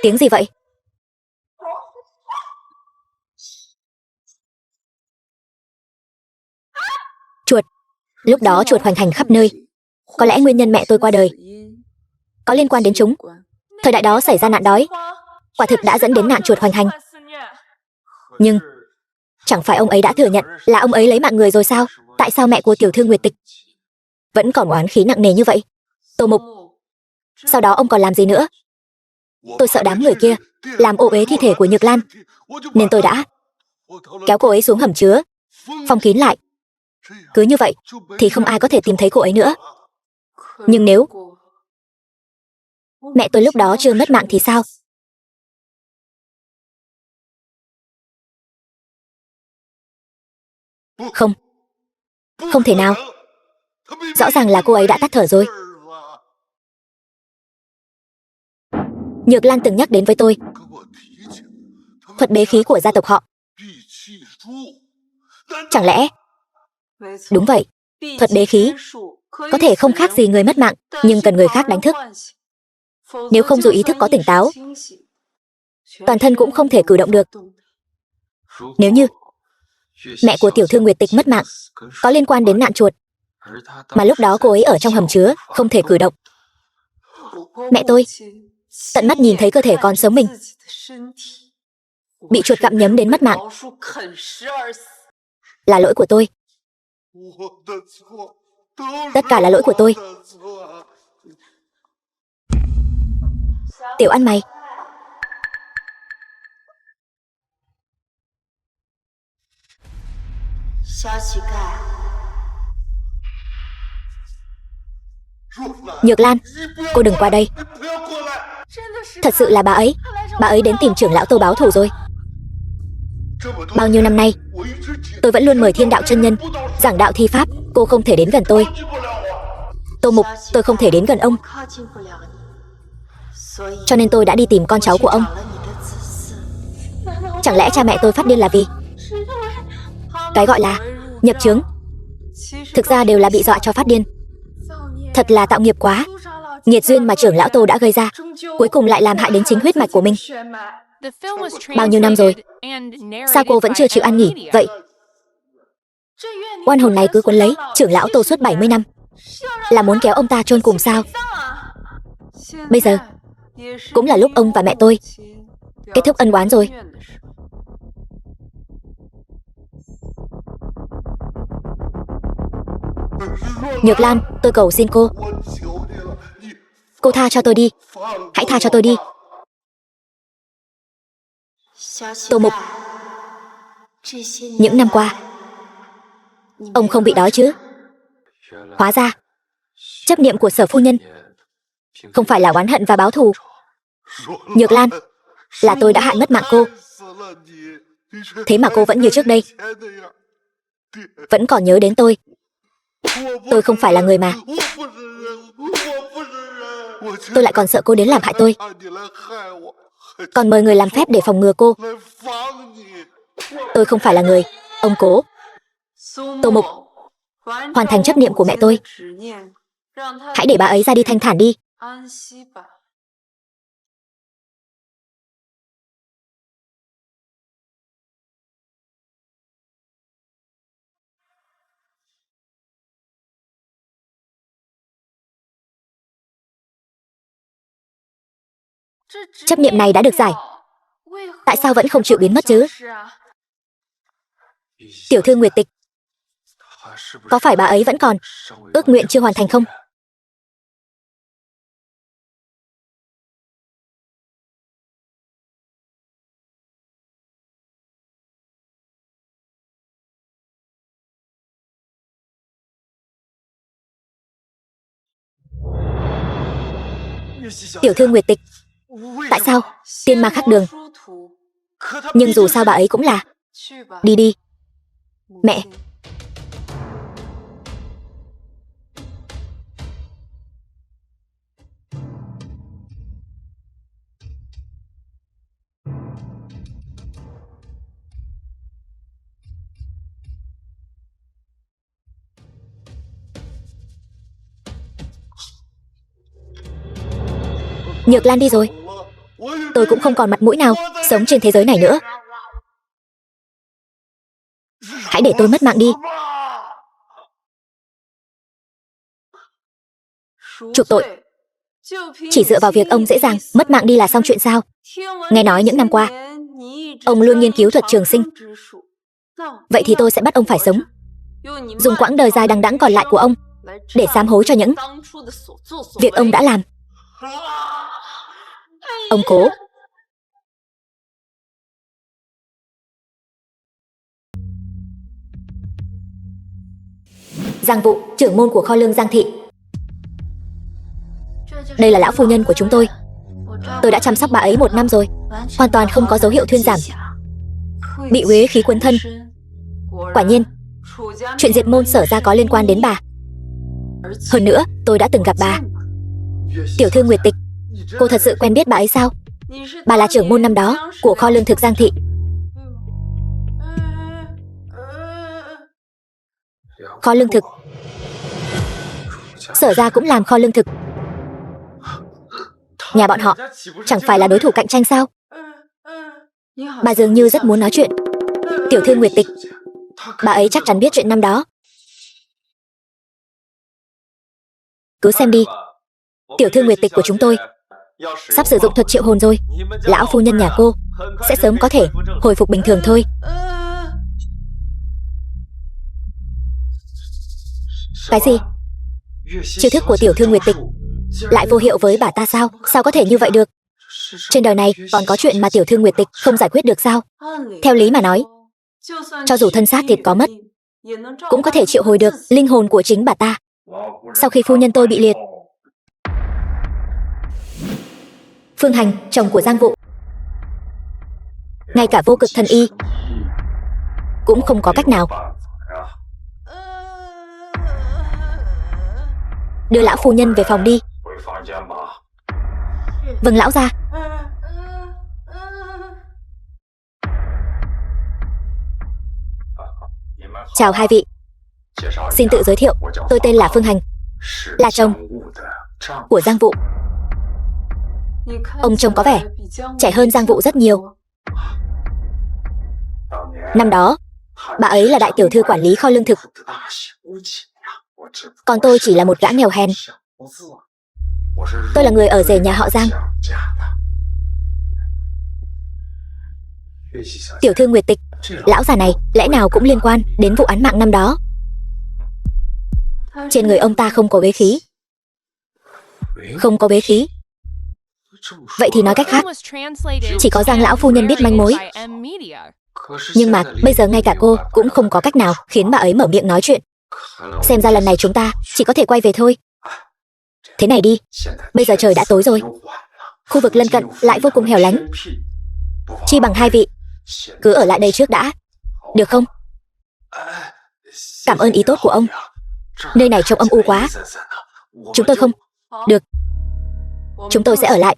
Tiếng gì vậy? Chuột. Lúc đó chuột hoành hành khắp nơi. Có lẽ nguyên nhân mẹ tôi qua đời có liên quan đến chúng. Thời đại đó xảy ra nạn đói, quả thực đã dẫn đến nạn chuột hoành hành. Nhưng chẳng phải ông ấy đã thừa nhận là ông ấy lấy mạng người rồi sao? Tại sao mẹ của tiểu thư Nguyệt Tịch vẫn còn oán khí nặng nề như vậy? Tô Mục, sau đó ông còn làm gì nữa? Tôi sợ đám người kia làm ô uế thi thể của Nhược Lan, nên tôi đã kéo cô ấy xuống hầm chứa, phong kín lại. Cứ như vậy thì không ai có thể tìm thấy cô ấy nữa. Nhưng nếu mẹ tôi lúc đó chưa mất mạng thì sao? Không, không thể nào. Rõ ràng là cô ấy đã tắt thở rồi. Nhược Lan từng nhắc đến với tôi thuật bế khí của gia tộc họ. Chẳng lẽ... Đúng vậy, thuật bế khí có thể không khác gì người mất mạng, nhưng cần người khác đánh thức. Nếu không dù ý thức có tỉnh táo, toàn thân cũng không thể cử động được. Nếu như mẹ của tiểu thư Nguyệt Tịch mất mạng có liên quan đến nạn chuột, mà lúc đó cô ấy ở trong hầm chứa, không thể cử động. Mẹ tôi tận mắt nhìn thấy cơ thể còn sống mình bị chuột gặm nhấm đến mất mạng. Là lỗi của tôi. Tất cả là lỗi của tôi. Tiểu ăn mày. Nhược Lan, cô đừng qua đây. Thật sự là bà ấy đến tìm trưởng lão Tô báo thù rồi. Bao nhiêu năm nay tôi vẫn luôn mời Thiên Đạo chân nhân giảng đạo thi pháp, cô không thể đến gần tôi. Tô Mục, tôi không thể đến gần ông, cho nên tôi đã đi tìm con cháu của ông. Chẳng lẽ cha mẹ tôi phát điên là vì cái gọi là nhập chướng? Thực ra đều là bị dọa cho phát điên. Thật là tạo nghiệp quá. Nghiệt duyên mà trưởng lão Tô đã gây ra, cuối cùng lại làm hại đến chính huyết mạch của mình. Bao nhiêu năm rồi, sao cô vẫn chưa chịu ăn nghỉ vậy? Oan hồn này cứ quấn lấy trưởng lão Tô suốt 70 năm, là muốn kéo ông ta chôn cùng sao? Bây giờ cũng là lúc ông và mẹ tôi kết thúc ân oán rồi. Nhược Lan, tôi cầu xin cô. Cô tha cho tôi đi. Hãy tha cho tôi đi. Tô Mục, những năm qua ông không bị đói chứ? Hóa ra chấp niệm của Sở phu nhân không phải là oán hận và báo thù. Nhược Lan, là tôi đã hại mất mạng cô. Thế mà cô vẫn như trước đây, vẫn còn nhớ đến tôi. Tôi không phải là người mà. Tôi lại còn sợ cô đến làm hại tôi, còn mời người làm phép để phòng ngừa cô. Tôi không phải là người. Ông Cố, Tô Mục, hoàn thành chấp niệm của mẹ tôi. Hãy để bà ấy ra đi thanh thản đi. Chấp niệm này đã được giải, tại sao vẫn không chịu biến mất chứ? Tiểu thư Nguyệt Tịch, có phải bà ấy vẫn còn ước nguyện chưa hoàn thành không? Tiểu thư Nguyệt Tịch, tại sao? Tiên ma khác đường. Nhưng dù sao bà ấy cũng là... Đi đi. Mẹ. Nhược Lan đi rồi. Tôi cũng không còn mặt mũi nào sống trên thế giới này nữa. Hãy để tôi mất mạng đi. Chuộc tội. Chỉ dựa vào việc ông dễ dàng mất mạng đi là xong chuyện sao? Nghe nói những năm qua ông luôn nghiên cứu thuật trường sinh. Vậy thì tôi sẽ bắt ông phải sống, dùng quãng đời dài đằng đẵng còn lại của ông để sám hối cho những việc ông đã làm. Ông cố. Giang Vụ, trưởng môn của kho lương Giang Thị. Đây là lão phu nhân của chúng tôi. Tôi đã chăm sóc bà ấy 1 năm rồi, hoàn toàn không có dấu hiệu thuyên giảm. Bị uế khí cuốn thân. Quả nhiên, chuyện diệt môn Sở gia có liên quan đến bà. Hơn nữa, tôi đã từng gặp bà. Tiểu thư Nguyệt Tịch, cô thật sự quen biết bà ấy sao? Bà là trưởng môn năm đó của kho lương thực Giang Thị. Kho lương thực. Sở gia cũng làm kho lương thực. Nhà bọn họ chẳng phải là đối thủ cạnh tranh sao? Bà dường như rất muốn nói chuyện. Tiểu thư Nguyệt Tịch, bà ấy chắc chắn biết chuyện năm đó. Cứ xem đi. Tiểu thư Nguyệt Tịch của chúng tôi sắp sử dụng thuật triệu hồn rồi. Lão phu nhân nhà cô sẽ sớm có thể hồi phục bình thường thôi. Cái gì? Chiêu thức của tiểu thư Nguyệt Tịch lại vô hiệu với bà ta sao? Sao có thể như vậy được? Trên đời này còn có chuyện mà tiểu thư Nguyệt Tịch không giải quyết được sao? Theo lý mà nói, cho dù thân xác thịt có mất, cũng có thể triệu hồi được linh hồn của chính bà ta. Sau khi phu nhân tôi bị liệt, Phương Hành, chồng của Giang Vụ, ngay cả vô cực thần y cũng không có cách nào. Đưa lão phu nhân về phòng đi. Vâng lão gia. Chào hai vị. Xin tự giới thiệu, tôi tên là Phương Hành, là chồng của Giang Vụ. Ông trông có vẻ trẻ hơn Giang Vụ rất nhiều. Năm đó, bà ấy là đại tiểu thư quản lý kho lương thực, còn tôi chỉ là một gã nghèo hèn. Tôi là người ở rể nhà họ Giang. Tiểu thư Nguyệt Tịch, lão già này lẽ nào cũng liên quan đến vụ án mạng năm đó? Trên người ông ta không có uế khí. Không có uế khí. Vậy thì nói cách khác, chỉ có Giang lão phu nhân biết manh mối. Nhưng mà bây giờ ngay cả cô cũng không có cách nào khiến bà ấy mở miệng nói chuyện. Xem ra lần này chúng ta chỉ có thể quay về thôi. Thế này đi, bây giờ trời đã tối rồi, khu vực lân cận lại vô cùng hẻo lánh. Chi bằng hai vị cứ ở lại đây trước đã, được không? Cảm ơn ý tốt của ông. Nơi này trông âm u quá. Chúng tôi không. Được, chúng tôi sẽ ở lại.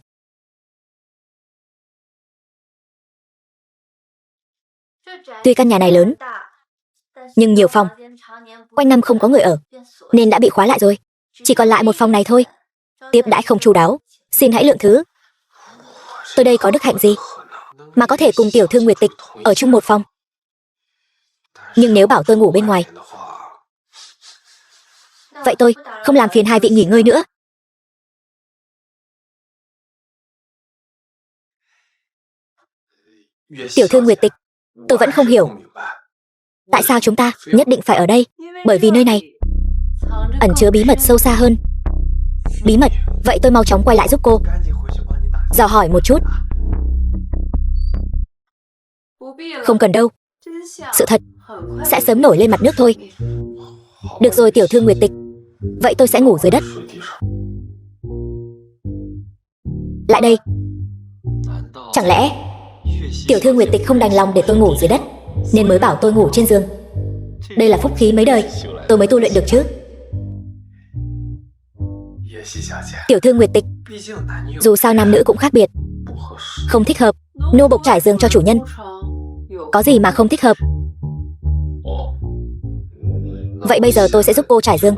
Tuy căn nhà này lớn, nhưng nhiều phòng, quanh năm không có người ở, nên đã bị khóa lại rồi. Chỉ còn lại một phòng này thôi. Tiếp đãi không chu đáo, xin hãy lượng thứ. Tôi đây có đức hạnh gì mà có thể cùng tiểu thư Nguyệt Tịch ở chung một phòng? Nhưng nếu bảo tôi ngủ bên ngoài, vậy tôi không làm phiền hai vị nghỉ ngơi nữa. Tiểu thư Nguyệt Tịch, tôi vẫn không hiểu. Tại sao chúng ta nhất định phải ở đây? Bởi vì nơi này ẩn chứa bí mật sâu xa hơn. Bí mật? Vậy tôi mau chóng quay lại giúp cô dò hỏi một chút. Không cần đâu. Sự thật sẽ sớm nổi lên mặt nước thôi. Được rồi tiểu thư Nguyệt Tịch, vậy tôi sẽ ngủ dưới đất. Lại đây. Chẳng lẽ tiểu thư Nguyệt Tịch không đành lòng để tôi ngủ dưới đất, nên mới bảo tôi ngủ trên giường? Đây là phúc khí mấy đời tôi mới tu luyện được chứ. Tiểu thư Nguyệt Tịch, dù sao nam nữ cũng khác biệt, không thích hợp nô bộc trải giường cho chủ nhân. Có gì mà không thích hợp? Vậy bây giờ tôi sẽ giúp cô trải giường.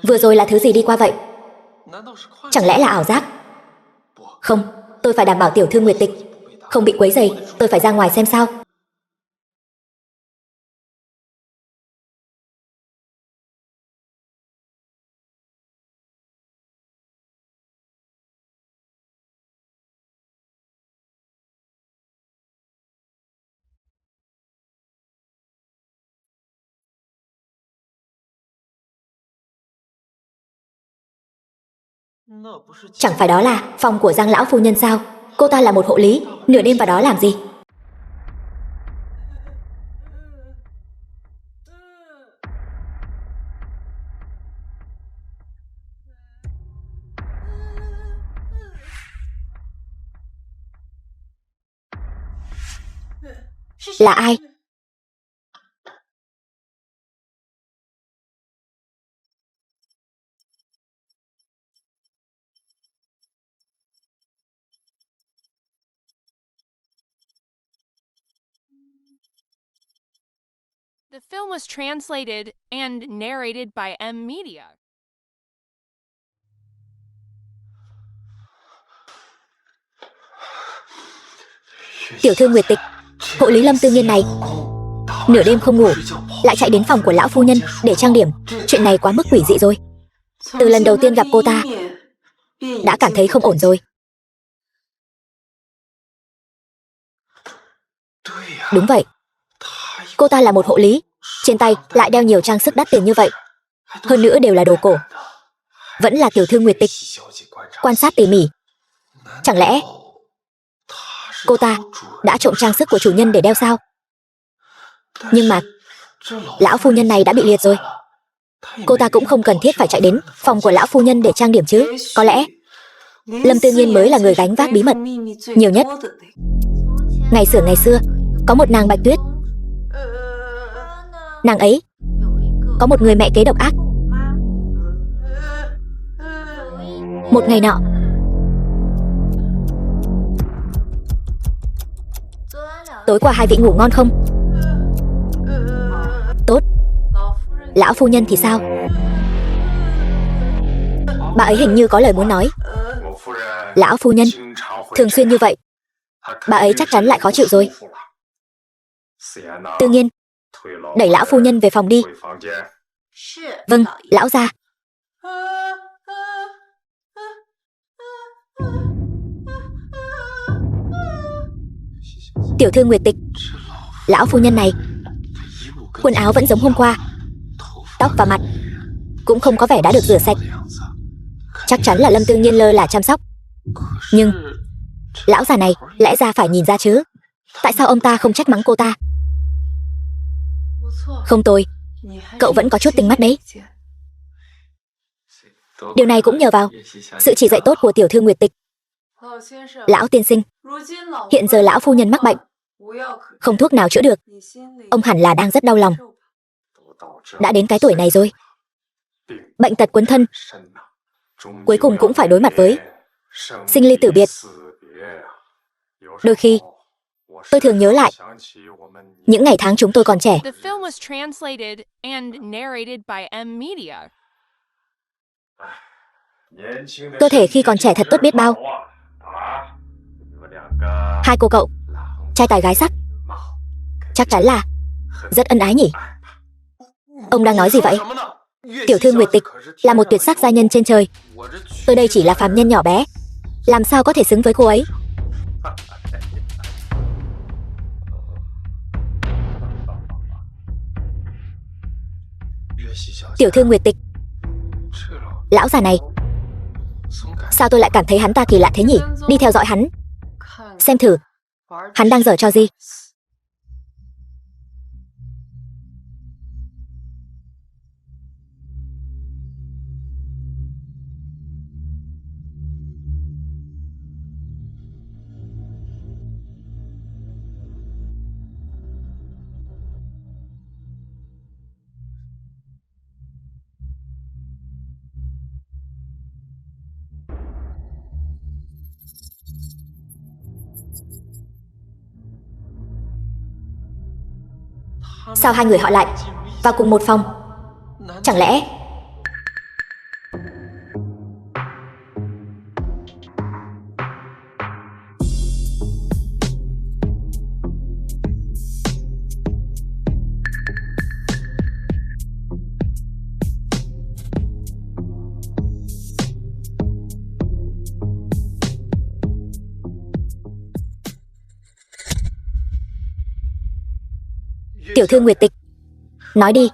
Vừa rồi là thứ gì đi qua vậy? Chẳng lẽ là ảo giác? Không, tôi phải đảm bảo tiểu thư Nguyệt Tịch không bị quấy rầy. Tôi phải ra ngoài xem sao. Chẳng phải đó là phòng của Giang lão phu nhân sao? Cô ta là một hộ lý, nửa đêm vào đó làm gì? Là ai? The film was translated and narrated by M Media. Tiểu thư Nguyệt Tịch, hộ lý Lâm Tư Nghiên này nửa đêm không ngủ lại chạy đến phòng của lão phu nhân để trang điểm. Chuyện này quá mức quỷ dị rồi. Từ lần đầu tiên gặp cô ta đã cảm thấy không ổn rồi. Đúng vậy, cô ta là một hộ lý, trên tay lại đeo nhiều trang sức đắt tiền như vậy, hơn nữa đều là đồ cổ. Vẫn là tiểu thư Nguyệt Tịch quan sát tỉ mỉ. Chẳng lẽ cô ta đã trộm trang sức của chủ nhân để đeo sao? Nhưng mà lão phu nhân này đã bị liệt rồi, cô ta cũng không cần thiết phải chạy đến phòng của lão phu nhân để trang điểm chứ. Có lẽ Lâm Tư Nghiên mới là người gánh vác bí mật nhiều nhất. Ngày xưa có một nàng Bạch Tuyết. Nàng ấy có một người mẹ kế độc ác. Một ngày nọ, tối qua hai vị ngủ ngon không? Tốt. Lão phu nhân thì sao? Bà ấy hình như có lời muốn nói. Lão phu nhân thường xuyên như vậy, bà ấy chắc chắn lại khó chịu rồi. Tự nhiên đẩy lão phu nhân về phòng đi. Vâng, lão gia. Tiểu thư Nguyệt Tịch, lão phu nhân này quần áo vẫn giống hôm qua, tóc và mặt cũng không có vẻ đã được rửa sạch. Chắc chắn là Lâm Tư Nghiên lơ là chăm sóc. Nhưng lão già này lẽ ra phải nhìn ra chứ. Tại sao ông ta không trách mắng cô ta? Không tồi, cậu vẫn có chút tinh mắt đấy. Điều này cũng nhờ vào sự chỉ dạy tốt của tiểu thư Nguyệt Tịch. Lão tiên sinh, hiện giờ lão phu nhân mắc bệnh, không thuốc nào chữa được. Ông hẳn là đang rất đau lòng. Đã đến cái tuổi này rồi, bệnh tật quấn thân, cuối cùng cũng phải đối mặt với sinh ly tử biệt. Đôi khi Tôi thường nhớ lại những ngày tháng chúng tôi còn trẻ. The film was translated and narrated by M Media. Cơ thể khi còn trẻ thật tốt biết bao. Hai cô cậu, trai tài gái sắc, chắc chắn là rất ân ái nhỉ? Ông đang nói gì vậy? Tiểu thư Nguyệt Tịch là một tuyệt sắc gia nhân trên trời. Tôi đây chỉ là phàm nhân nhỏ bé, làm sao có thể xứng với cô ấy? Tiểu thư Nguyệt Tịch, lão già này, sao tôi lại cảm thấy hắn ta kỳ lạ thế nhỉ? Đi theo dõi hắn, xem thử hắn đang giở trò gì. Sao hai người họ lại vào cùng một phòng? Chẳng lẽ Tiểu thư Nguyệt Tịch, nói đi.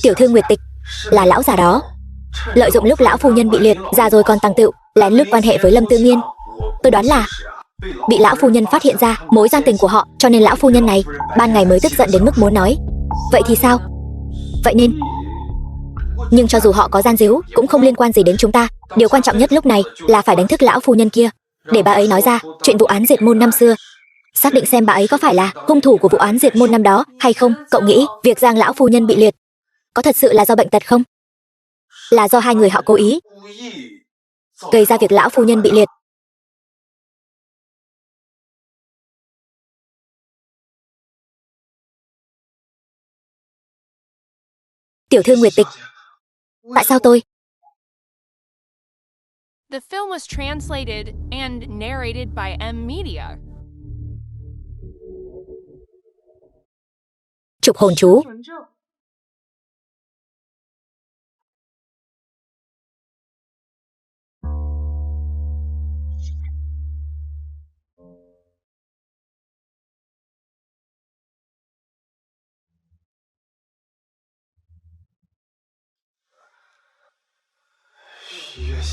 Tiểu thư Nguyệt Tịch là lão già đó, lợi dụng lúc lão phu nhân bị liệt, già rồi còn tăng tựu, lén lút quan hệ với Lâm Tư Nghiên. Tôi đoán là bị lão phu nhân phát hiện ra mối gian tình của họ, cho nên lão phu nhân này ban ngày mới tức giận đến mức muốn nói. Vậy thì sao? Vậy nên, nhưng cho dù họ có gian díu cũng không liên quan gì đến chúng ta. Điều quan trọng nhất lúc này là phải đánh thức lão phu nhân kia, để bà ấy nói ra chuyện vụ án diệt môn năm xưa, xác định xem bà ấy có phải là hung thủ của vụ án diệt môn năm đó hay không. Cậu nghĩ việc Giang lão phu nhân bị liệt có thật sự là do bệnh tật không? Là do hai người họ cố ý gây ra việc lão phu nhân bị liệt? Tiểu thư Nguyệt Tịch, tại sao tôi? The film was translated and narrated by M Media. Trục hồn chú.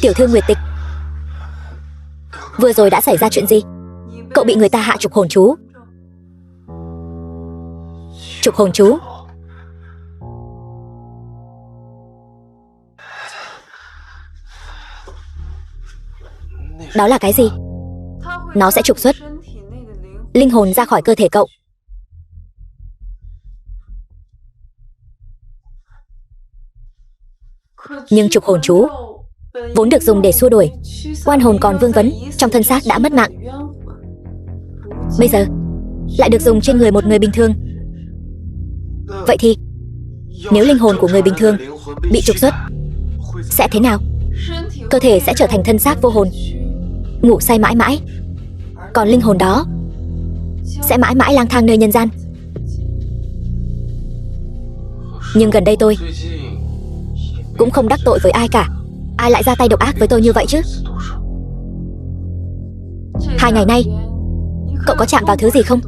Tiểu thư Nguyệt Tịch, vừa rồi đã xảy ra chuyện gì? Cậu bị người ta hạ trục hồn chú. Trục hồn chú? Đó là cái gì? Nó sẽ trục xuất linh hồn ra khỏi cơ thể cậu. Nhưng trục hồn chú vốn được dùng để xua đuổi oan hồn còn vương vấn trong thân xác đã mất mạng, bây giờ lại được dùng trên người một người bình thường. Vậy thì nếu linh hồn của người bình thường bị trục xuất sẽ thế nào? Cơ thể sẽ trở thành thân xác vô hồn, ngủ say mãi mãi, còn linh hồn đó sẽ mãi mãi lang thang nơi nhân gian. Nhưng gần đây tôi cũng không đắc tội với ai cả, ai lại ra tay độc ác với tôi như vậy chứ? 2 ngày nay cậu có chạm vào thứ gì không?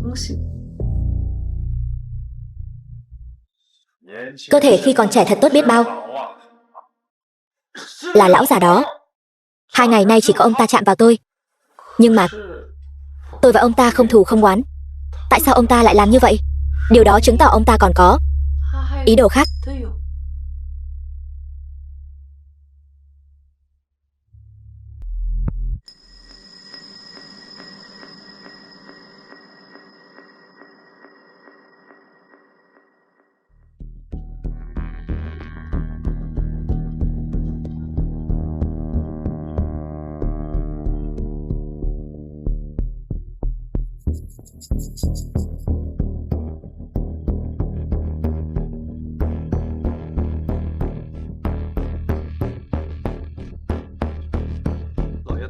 Cơ thể khi còn trẻ thật tốt biết bao. Là lão già đó. 2 ngày nay chỉ có ông ta chạm vào tôi, nhưng mà tôi và ông ta không thù không oán. Tại sao ông ta lại làm như vậy? Điều đó chứng tỏ ông ta còn có ý đồ khác.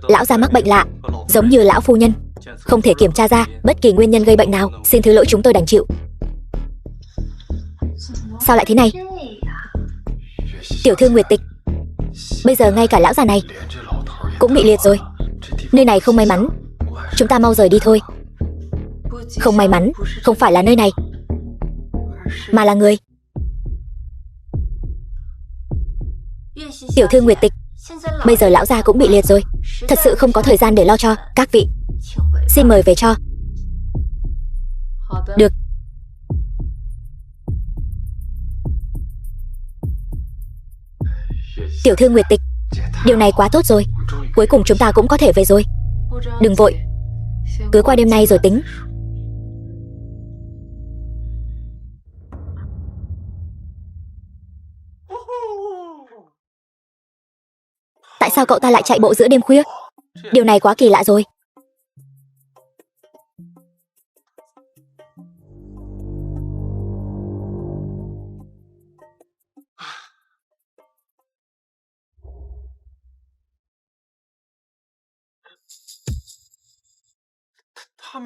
Lão gia mắc bệnh lạ, giống như lão phu nhân, không thể kiểm tra ra bất kỳ nguyên nhân gây bệnh nào. Xin thứ lỗi, chúng tôi đành chịu. Sao lại thế này? Tiểu thư Nguyệt Tịch, bây giờ ngay cả lão già này cũng bị liệt rồi. Nơi này không may mắn, chúng ta mau rời đi thôi. Không may mắn không phải là nơi này, mà là người. Tiểu thư Nguyệt Tịch, bây giờ lão gia cũng bị liệt rồi, thật sự không có thời gian để lo cho các vị. Xin mời về cho. Được. Tiểu thư Nguyệt Tịch, điều này quá tốt rồi, cuối cùng chúng ta cũng có thể về rồi. Đừng vội, cứ qua đêm nay rồi tính. Tại sao cậu ta lại chạy bộ giữa đêm khuya? Điều này quá kỳ lạ rồi.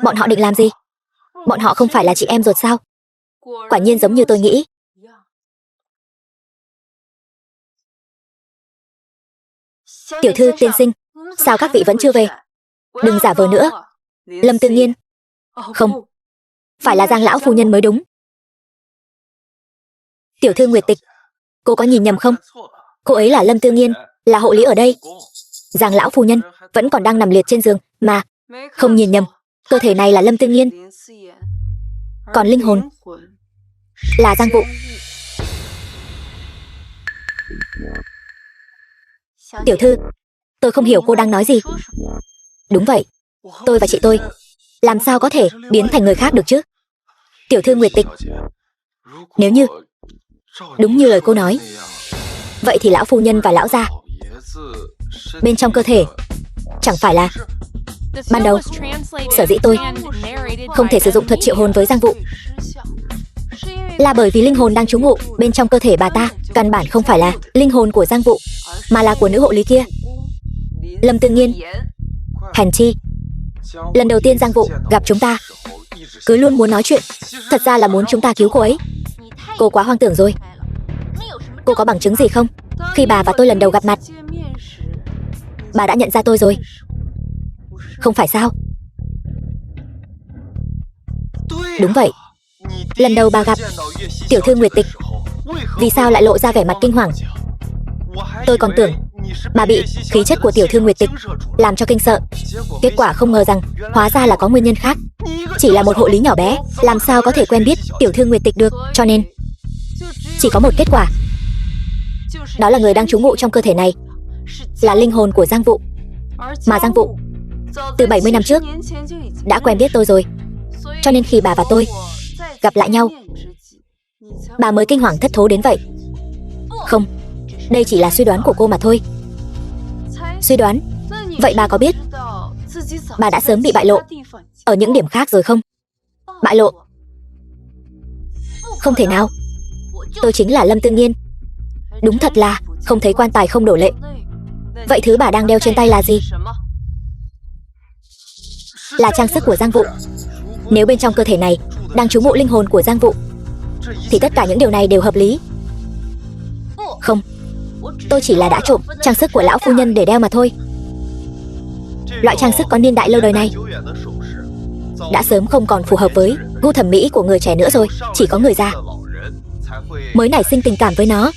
Bọn họ định làm gì? Bọn họ không phải là chị em ruột sao? Quả nhiên giống như tôi nghĩ. Tiểu thư tiên sinh, sao các vị vẫn chưa về? Đừng giả vờ nữa. Lâm Tư Nhiên. Không, phải là Giang lão phu nhân mới đúng. Tiểu thư Nguyệt Tịch, cô có nhìn nhầm không? Cô ấy là Lâm Tư Nhiên, là hộ lý ở đây. Giang lão phu nhân vẫn còn đang nằm liệt trên giường mà. Không nhìn nhầm, cơ thể này là Lâm Tư Nhiên, còn linh hồn là Giang Vũ. Tiểu thư, tôi không hiểu cô đang nói gì. Đúng vậy, tôi và chị tôi làm sao có thể biến thành người khác được chứ? Tiểu thư Nguyệt Tịch, nếu như đúng như lời cô nói, vậy thì lão phu nhân và lão gia bên trong cơ thể chẳng phải là... Ban đầu, sở dĩ tôi không thể sử dụng thuật triệu hồn với Giang Vũ là bởi vì linh hồn đang trú ngụ bên trong cơ thể bà ta căn bản không phải là linh hồn của Giang Vũ, mà là của nữ hộ lý kia, Lâm Tư Nhiên. Hèn chi, lần đầu tiên Giang Vũ gặp chúng ta cứ luôn muốn nói chuyện, thật ra là muốn chúng ta cứu cô ấy. Cô quá hoang tưởng rồi. Cô có bằng chứng gì không? Khi bà và tôi lần đầu gặp mặt, bà đã nhận ra tôi rồi, không phải sao? Đúng vậy, lần đầu bà gặp tiểu thư Nguyệt Tịch, vì sao lại lộ ra vẻ mặt kinh hoàng? Tôi còn tưởng bà bị khí chất của tiểu thư Nguyệt Tịch làm cho kinh sợ. Kết quả không ngờ rằng hóa ra là có nguyên nhân khác. Chỉ là một hộ lý nhỏ bé, làm sao có thể quen biết tiểu thư Nguyệt Tịch được? Cho nên chỉ có một kết quả, đó là người đang trú ngụ trong cơ thể này là linh hồn của Giang Vũ. Mà Giang Vũ từ 70 năm trước đã quen biết tôi rồi, cho nên khi bà và tôi gặp lại nhau, bà mới kinh hoàng thất thố đến vậy. Không, đây chỉ là suy đoán của cô mà thôi. Suy đoán? Vậy bà có biết bà đã sớm bị bại lộ ở những điểm khác rồi không? Bại lộ? Không thể nào, tôi chính là Lâm Tư Nhiên. Đúng thật là không thấy quan tài không đổ lệ. Vậy thứ bà đang đeo trên tay là gì? Là trang sức của Giang Vũ. Nếu bên trong cơ thể này đang trú ngụ linh hồn của Giang Vũ, thì tất cả những điều này đều hợp lý. Không, tôi chỉ là đã trộm trang sức của lão phu nhân để đeo mà thôi. Loại trang sức có niên đại lâu đời này đã sớm không còn phù hợp với gu thẩm mỹ của người trẻ nữa rồi. Chỉ có người già mới nảy sinh tình cảm với nó.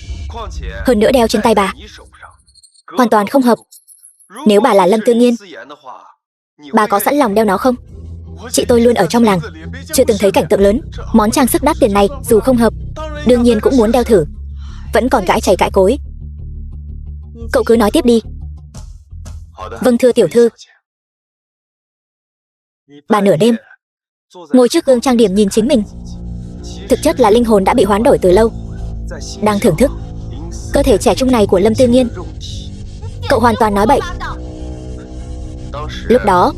Hơn nữa đeo trên tay bà hoàn toàn không hợp. Nếu bà là Lâm Tư Nhiên, bà có sẵn lòng đeo nó không? Chị tôi luôn ở trong làng, chưa từng thấy cảnh tượng lớn. Món trang sức đắt tiền này dù không hợp, đương nhiên cũng muốn đeo thử. Vẫn còn cãi chày cãi cối. Cậu cứ nói tiếp đi. Vâng thưa tiểu thư. Bà nửa đêm ngồi trước gương trang điểm nhìn chính mình, thực chất là linh hồn đã bị hoán đổi từ lâu, đang thưởng thức cơ thể trẻ trung này của Lâm Tư Nhiên. Cậu hoàn toàn nói bậy. Lúc đó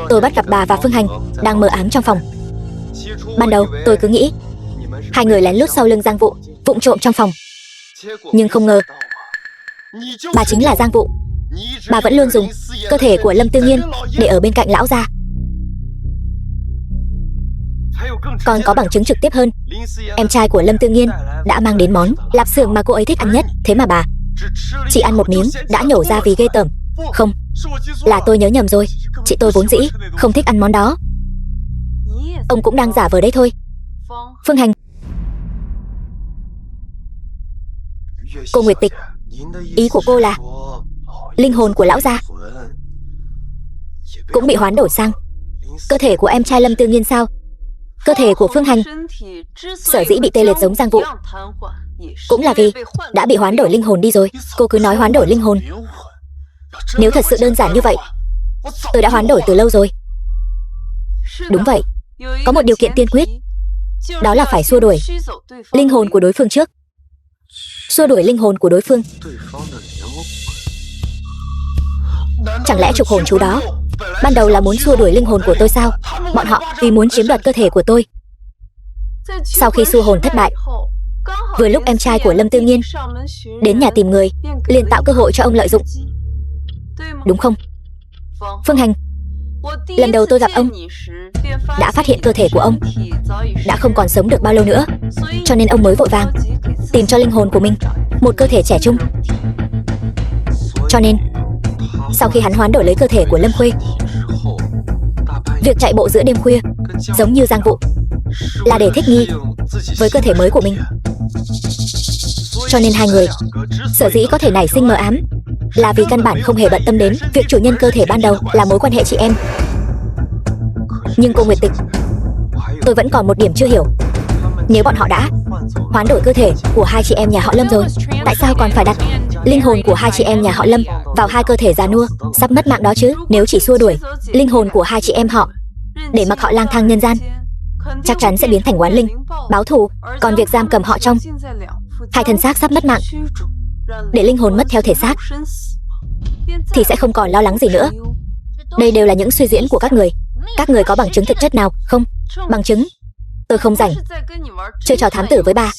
tôi bắt gặp bà và Phương Hành đang mờ ám trong phòng. Ban đầu tôi cứ nghĩ hai người lén lút sau lưng Giang Vũ, vụng trộm trong phòng. Nhưng không ngờ bà chính là Giang Vũ. Bà vẫn luôn dùng cơ thể của Lâm Tư Nghiên để ở bên cạnh lão gia. Còn có bằng chứng trực tiếp hơn, em trai của Lâm Tư Nghiên đã mang đến món lạp xưởng mà cô ấy thích ăn nhất. Thế mà bà chỉ ăn một miếng đã nhổ ra vì ghê tởm. Không, là tôi nhớ nhầm rồi. Chị tôi vốn dĩ không thích ăn món đó. Ông cũng đang giả vờ đấy thôi. Phương Hành. Cô Nguyệt Tịch, ý của cô là linh hồn của lão gia cũng bị hoán đổi sang cơ thể của em trai Lâm Tư Nghiên sao? Cơ thể của Phương Hành sở dĩ bị tê liệt giống Giang Vũ cũng là vì đã bị hoán đổi linh hồn đi rồi. Cô cứ nói hoán đổi linh hồn. Nếu thật sự đơn giản như vậy, tôi đã hoán đổi từ lâu rồi. Đúng vậy, có một điều kiện tiên quyết, đó là phải xua đuổi linh hồn của đối phương trước. Xua đuổi linh hồn của đối phương. Chẳng lẽ trục hồn chú đó ban đầu là muốn xua đuổi linh hồn của tôi sao? Bọn họ vì muốn chiếm đoạt cơ thể của tôi. Sau khi xua hồn thất bại, vừa lúc em trai của Lâm Tư Nghiên đến nhà tìm người, liền tạo cơ hội cho ông lợi dụng. Đúng không? Phương Hành, lần đầu tôi gặp ông đã phát hiện cơ thể của ông đã không còn sống được bao lâu nữa, cho nên ông mới vội vàng tìm cho linh hồn của mình một cơ thể trẻ trung. Cho nên sau khi hắn hoán đổi lấy cơ thể của Lâm Khuê, việc chạy bộ giữa đêm khuya giống như Giang Vũ là để thích nghi với cơ thể mới của mình. Cho nên hai người sở dĩ có thể nảy sinh mờ ám là vì căn bản không hề bận tâm đến việc chủ nhân cơ thể ban đầu là mối quan hệ chị em. Nhưng cô Nguyệt Tịch, tôi vẫn còn một điểm chưa hiểu. Nếu bọn họ đã hoán đổi cơ thể của hai chị em nhà họ Lâm rồi, tại sao còn phải đặt linh hồn của hai chị em nhà họ Lâm vào hai cơ thể già nua sắp mất mạng đó chứ? Nếu chỉ xua đuổi linh hồn của hai chị em họ để mặc họ lang thang nhân gian, chắc chắn sẽ biến thành oán linh báo thù. Còn việc giam cầm họ trong hai thân xác sắp mất mạng để linh hồn mất theo thể xác thì sẽ không còn lo lắng gì nữa. Đây đều là những suy diễn của các người. Các người có bằng chứng thực chất nào không? Bằng chứng? Tôi không rảnh chơi trò thám tử với bà.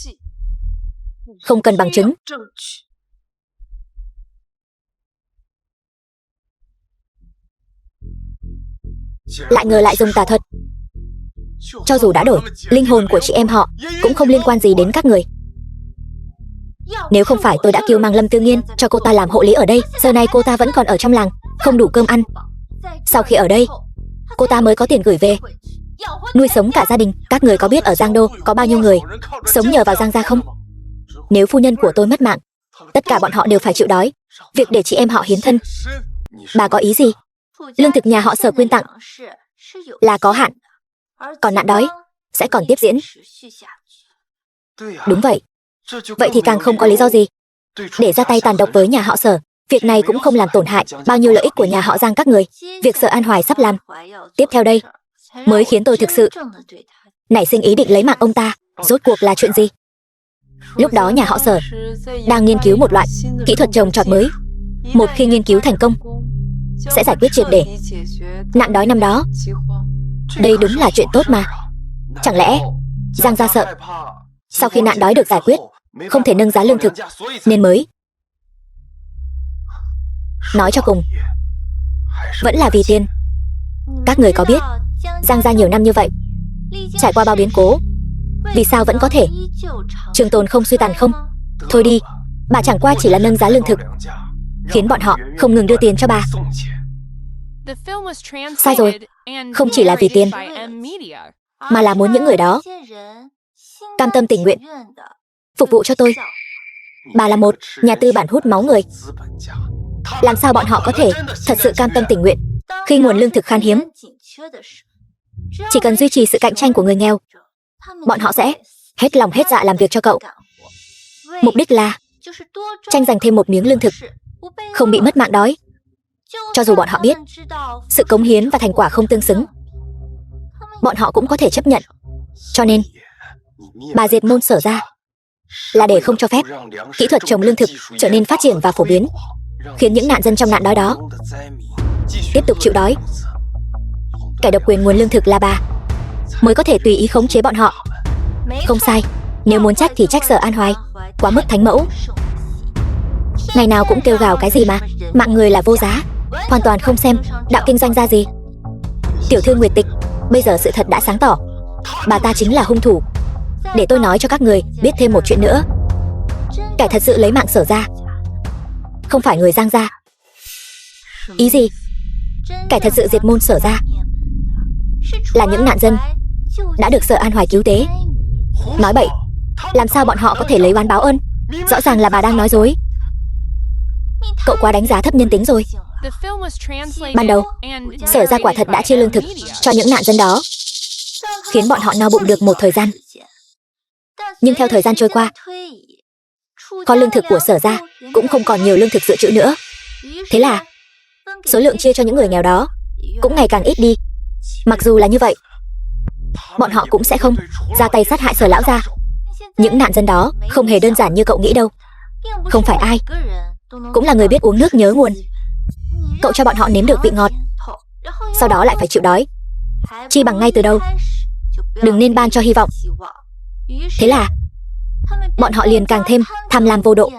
Không cần bằng chứng. Lại ngờ lại dùng tà thuật. Cho dù đã đổi linh hồn của chị em họ cũng không liên quan gì đến các người. Nếu không phải tôi đã kêu mang Lâm Tư Nghiên cho cô ta làm hộ lý ở đây, giờ này cô ta vẫn còn ở trong làng, không đủ cơm ăn. Sau khi ở đây, cô ta mới có tiền gửi về nuôi sống cả gia đình. Các người có biết ở Giang Đô có bao nhiêu người sống nhờ vào Giang gia không? Nếu phu nhân của tôi mất mạng, tất cả bọn họ đều phải chịu đói. Việc để chị em họ hiến thân, bà có ý gì? Lương thực nhà họ Sở quyên tặng là có hạn, còn nạn đói sẽ còn tiếp diễn. Đúng vậy. Vậy thì càng không có lý do gì để ra tay tàn độc với nhà họ Sở. Việc này cũng không làm tổn hại bao nhiêu lợi ích của nhà họ Giang các người. Việc Sở An Hoài sắp làm tiếp theo đây mới khiến tôi thực sự nảy sinh ý định lấy mạng ông ta. Rốt cuộc là chuyện gì? Lúc đó nhà họ Sở đang nghiên cứu một loại kỹ thuật trồng trọt mới. Một khi nghiên cứu thành công sẽ giải quyết triệt để nạn đói năm đó. Đây đúng là chuyện tốt mà. Chẳng lẽ Giang gia sợ sau khi nạn đói được giải quyết không thể nâng giá lương thực nên mới... Nói cho cùng vẫn là vì tiền. Các người có biết Giang gia nhiều năm như vậy trải qua bao biến cố, vì sao vẫn có thể trường tồn không suy tàn không? Thôi đi, bà chẳng qua chỉ là nâng giá lương thực khiến bọn họ không ngừng đưa tiền cho bà. Sai rồi, không chỉ là vì tiền mà là muốn những người đó cam tâm tình nguyện phục vụ cho tôi. Bà là một nhà tư bản hút máu người, làm sao bọn họ có thể thật sự cam tâm tình nguyện khi nguồn lương thực khan hiếm? Chỉ cần duy trì sự cạnh tranh của người nghèo, bọn họ sẽ hết lòng hết dạ làm việc cho cậu. Mục đích là tranh giành thêm một miếng lương thực, không bị mất mạng đói. Cho dù bọn họ biết sự cống hiến và thành quả không tương xứng, bọn họ cũng có thể chấp nhận. Cho nên bà diệt môn Sở ra là để không cho phép kỹ thuật trồng lương thực trở nên phát triển và phổ biến, khiến những nạn dân trong nạn đói đó tiếp tục chịu đói. kẻ độc quyền nguồn lương thực là bà, mới có thể tùy ý khống chế bọn họ. Không sai, nếu muốn trách thì trách Sở An Hoài, quá mức thánh mẫu. Ngày nào cũng kêu gào cái gì mà mạng người là vô giá, hoàn toàn không xem đạo kinh doanh ra gì. Tiểu thư Nguyệt Tịch, bây giờ sự thật đã sáng tỏ, bà ta chính là hung thủ. Để tôi nói cho các người biết thêm một chuyện nữa. Kẻ thật sự lấy mạng Sở gia không phải người Giang gia. Ý gì? Kẻ thật sự diệt môn Sở gia là những nạn dân đã được Sở An Hoài cứu tế. Nói bậy, làm sao bọn họ có thể lấy oán báo ơn? Rõ ràng là bà đang nói dối. Cậu quá đánh giá thấp nhân tính rồi. Ban đầu, Sở gia quả thật đã chia lương thực cho những nạn dân đó, khiến bọn họ no bụng được một thời gian. Nhưng theo thời gian trôi qua, kho lương thực của Sở gia cũng không còn nhiều lương thực dự trữ nữa. Thế là số lượng chia cho những người nghèo đó cũng ngày càng ít đi. Mặc dù là như vậy, bọn họ cũng sẽ không ra tay sát hại Sở lão gia. Những nạn dân đó không hề đơn giản như cậu nghĩ đâu. Không phải ai cũng là người biết uống nước nhớ nguồn. Cậu cho bọn họ nếm được vị ngọt, sau đó lại phải chịu đói. Chi bằng ngay từ đầu đừng nên ban cho hy vọng. Thế là bọn họ liền càng thêm tham lam vô độ,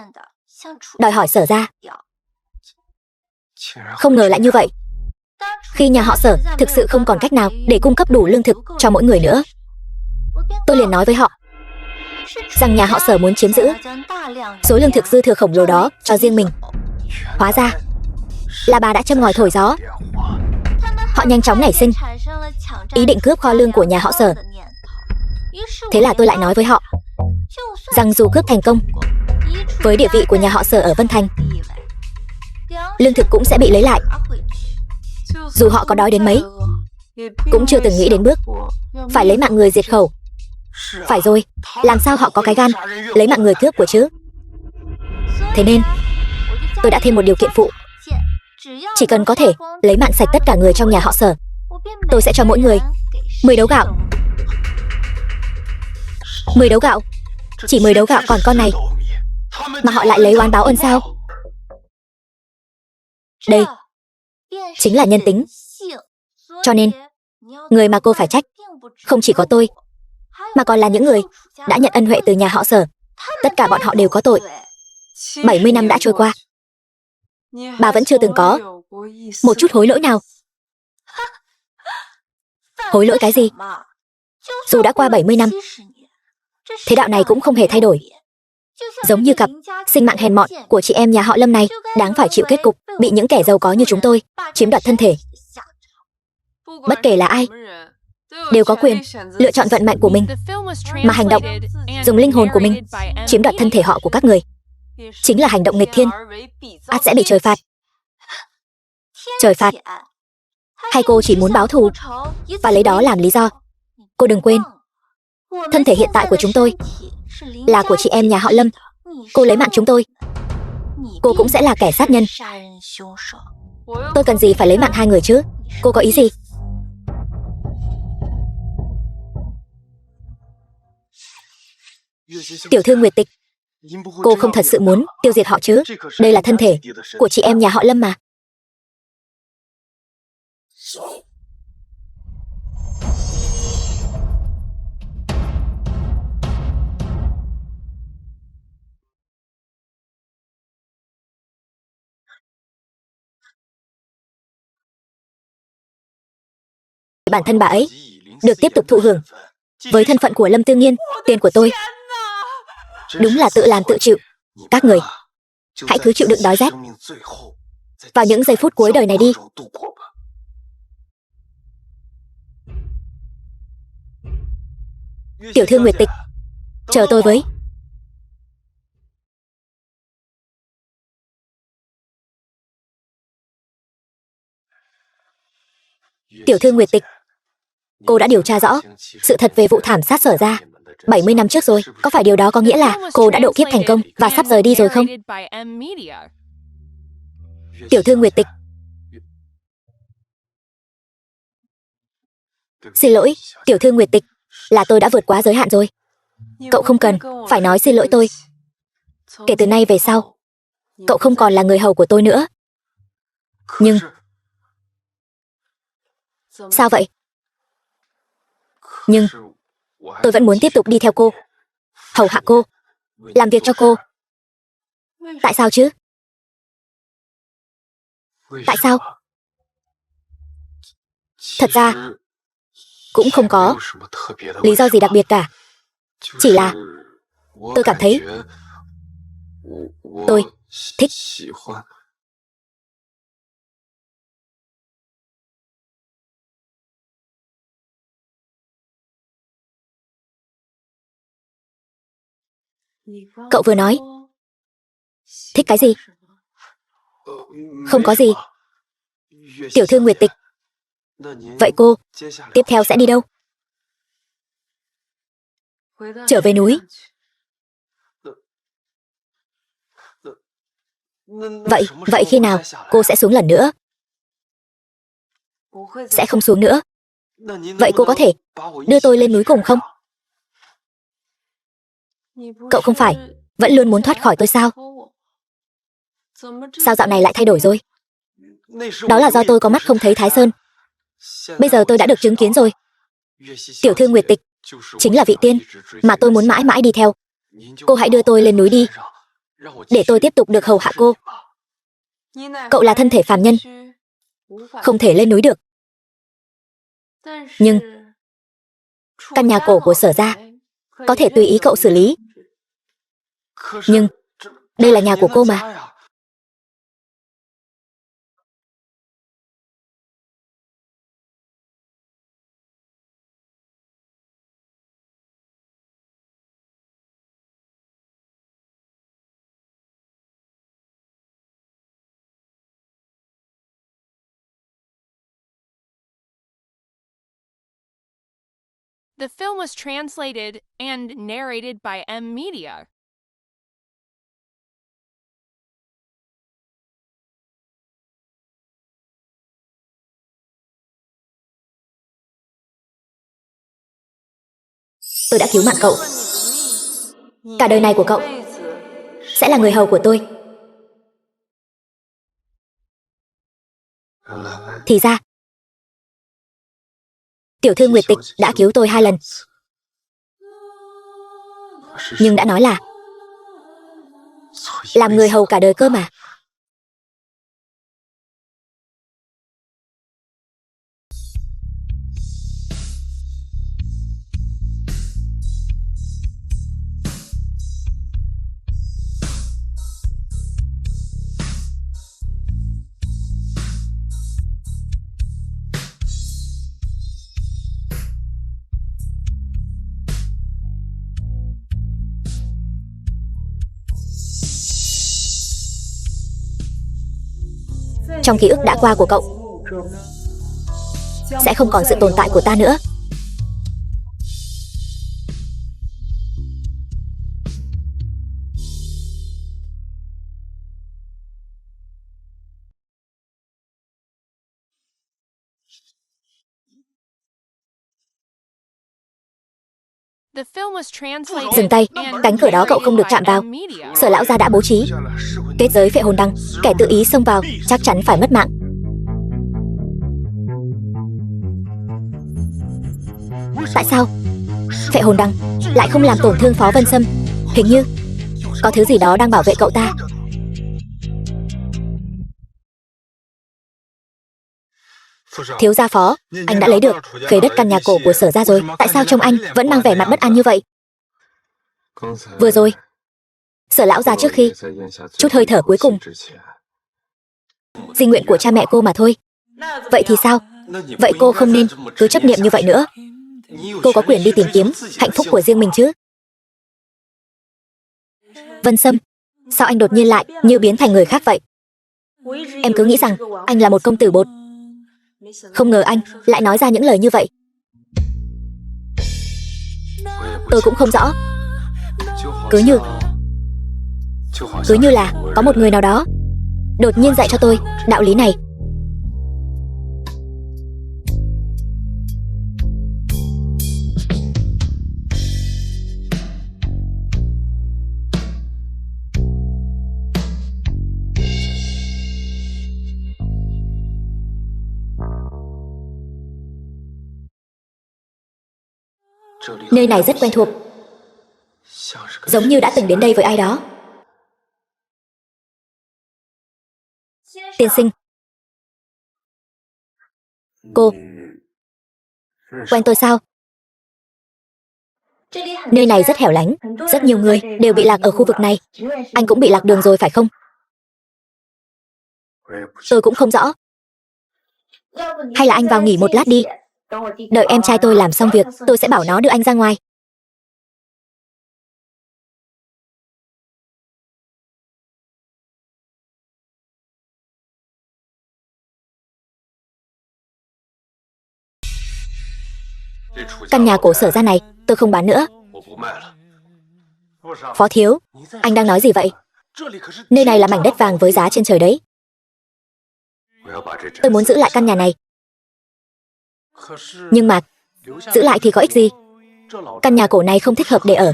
đòi hỏi Sở gia. Không ngờ lại như vậy. Khi nhà họ Sở thực sự không còn cách nào để cung cấp đủ lương thực cho mỗi người nữa, tôi liền nói với họ rằng nhà họ Sở muốn chiếm giữ số lương thực dư thừa khổng lồ đó cho riêng mình. Hóa ra là bà đã châm ngòi thổi gió. Họ nhanh chóng nảy sinh ý định cướp kho lương của nhà họ Sở. Thế là tôi lại nói với họ rằng dù cướp thành công, với địa vị của nhà họ Sở ở Vân Thành, lương thực cũng sẽ bị lấy lại. Dù họ có đói đến mấy, cũng chưa từng nghĩ đến bước phải lấy mạng người diệt khẩu. Phải rồi, làm sao họ có cái gan lấy mạng người cướp của chứ? Thế nên tôi đã thêm một điều kiện phụ. Chỉ cần có thể lấy mạng sạch tất cả người trong nhà họ Sở, tôi sẽ cho mỗi người 10 đấu gạo. 10 đấu gạo? Chỉ 10 đấu gạo còn con này mà họ lại lấy oán báo ơn sao? Đây chính là nhân tính. Cho nên người mà cô phải trách không chỉ có tôi, mà còn là những người đã nhận ân huệ từ nhà họ Sở. Tất cả bọn họ đều có tội. 70 năm đã trôi qua, bà vẫn chưa từng có một chút hối lỗi nào. Hối lỗi cái gì? Dù đã qua 70 năm, thế đạo này cũng không hề thay đổi. Giống như cặp sinh mạng hèn mọn của chị em nhà họ Lâm này, đáng phải chịu kết cục bị những kẻ giàu có như chúng tôi chiếm đoạt thân thể. Bất kể là ai, đều có quyền lựa chọn vận mệnh của mình mà hành động. Dùng linh hồn của mình chiếm đoạt thân thể họ của các người chính là hành động nghịch thiên, ắt sẽ bị trời phạt. Trời phạt? Hay cô chỉ muốn báo thù và lấy đó làm lý do? Cô đừng quên, thân thể hiện tại của chúng tôi là của chị em nhà họ Lâm. Cô lấy mạng chúng tôi, cô cũng sẽ là kẻ sát nhân. Tôi cần gì phải lấy mạng hai người chứ? Cô có ý gì? Tiểu thư Nguyệt Tịch, cô không thật sự muốn tiêu diệt họ chứ? Đây là thân thể của chị em nhà họ Lâm mà. Bản thân bà ấy được tiếp tục thụ hưởng với thân phận của Lâm Tư Nghiên, tiền của tôi. Đúng là tự làm tự chịu. Các người hãy cứ chịu đựng đói rét vào những giây phút cuối đời này đi. Tiểu thư Nguyệt Tịch, chờ tôi với. Tiểu thư Nguyệt Tịch, cô đã điều tra rõ sự thật về vụ thảm sát Sở gia 70 năm trước rồi. Có phải điều đó có nghĩa là cô đã độ kiếp thành công và sắp rời đi rồi không? Tiểu thư Nguyệt Tịch, xin lỗi, tiểu thư Nguyệt Tịch, là tôi đã vượt quá giới hạn rồi. Cậu không cần phải nói xin lỗi tôi. Kể từ nay về sau, cậu không còn là người hầu của tôi nữa. Nhưng sao vậy? Nhưng tôi vẫn muốn tiếp tục đi theo cô, hầu hạ cô, làm việc cho cô. Tại sao chứ? Tại sao? Thật ra cũng không có lý do gì đặc biệt cả. Chỉ là tôi cảm thấy tôi thích. Cậu vừa nói thích cái gì? Không có gì. Tiểu thư Nguyệt Tịch. Vậy cô tiếp theo sẽ đi đâu? Trở về núi. Vậy khi nào cô sẽ xuống lần nữa? Sẽ không xuống nữa. Vậy cô có thể đưa tôi lên núi cùng không? Cậu không phải vẫn luôn muốn thoát khỏi tôi sao? Sao dạo này lại thay đổi rồi? Đó là do tôi có mắt không thấy Thái Sơn. Bây giờ tôi đã được chứng kiến rồi. Tiểu thư Nguyệt Tịch chính là vị tiên mà tôi muốn mãi mãi đi theo. Cô hãy đưa tôi lên núi đi, để tôi tiếp tục được hầu hạ cô. Cậu là thân thể phàm nhân, không thể lên núi được. Nhưng căn nhà cổ của Sở gia có thể tùy ý cậu xử lý. Nhưng đây là nhà của cô mà. The film was translated and narrated by M Media. Tôi đã cứu mạng cậu. Cả đời này của cậu sẽ là người hầu của tôi. Thì ra Tiểu thư Nguyệt Tịch đã cứu tôi 2 lần. Nhưng đã nói là làm người hầu cả đời cơ mà. Trong ký ức đã qua của cậu sẽ không còn sự tồn tại của ta nữa. The film was translated Dừng tay, and cánh cửa đó cậu không được chạm vào. narrated by M Media. Sở lão gia đã bố trí kết giới phệ hồn đăng, kẻ tự ý xông vào chắc chắn phải mất mạng. Tại sao phệ hồn đăng lại không làm tổn thương Phó Vân Sâm? Hình như có thứ gì đó đang bảo vệ cậu ta. Thiếu gia Phó, anh đã lấy được khế đất căn nhà cổ của Sở gia rồi. Tại sao trông anh vẫn mang vẻ mặt bất an như vậy? Vừa rồi Sở lão gia trước khi chút hơi thở cuối cùng, di nguyện của cha mẹ cô mà thôi. Vậy thì sao? Vậy cô không nên cứ chấp niệm như vậy nữa. Cô có quyền đi tìm kiếm hạnh phúc của riêng mình chứ. Vân Sâm, sao anh đột nhiên lại như biến thành người khác vậy? Em cứ nghĩ rằng anh là một công tử bột. Không ngờ anh lại nói ra những lời như vậy. Tôi cũng không rõ. Cứ như là có một người nào đó đột nhiên dạy cho tôi đạo lý này. Nơi này rất quen thuộc, giống như đã từng đến đây với ai đó. Tiên sinh. Cô quen tôi sao? Nơi này rất hẻo lánh, rất nhiều người đều bị lạc ở khu vực này. Anh cũng bị lạc đường rồi phải không? Tôi cũng không rõ. Hay là anh vào nghỉ một lát đi. Đợi em trai tôi làm xong việc, tôi sẽ bảo nó đưa anh ra ngoài. Căn nhà cổ Sở gia này tôi không bán nữa. Phó thiếu, anh đang nói gì vậy? Nơi này là mảnh đất vàng với giá trên trời đấy. Tôi muốn giữ lại căn nhà này. Nhưng mà giữ lại thì có ích gì? Căn nhà cổ này không thích hợp để ở.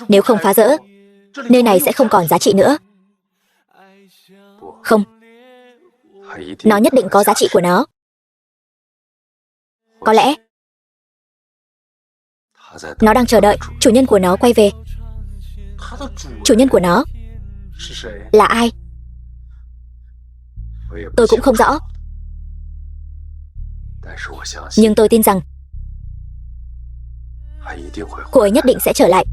Nếu không phá rỡ, nơi này sẽ không còn giá trị nữa. Không, nó nhất định có giá trị của nó. Có lẽ nó đang chờ đợi chủ nhân của nó quay về. Chủ nhân của nó là ai? Tôi cũng không rõ. Nhưng tôi tin rằng cô ấy nhất định sẽ trở lại.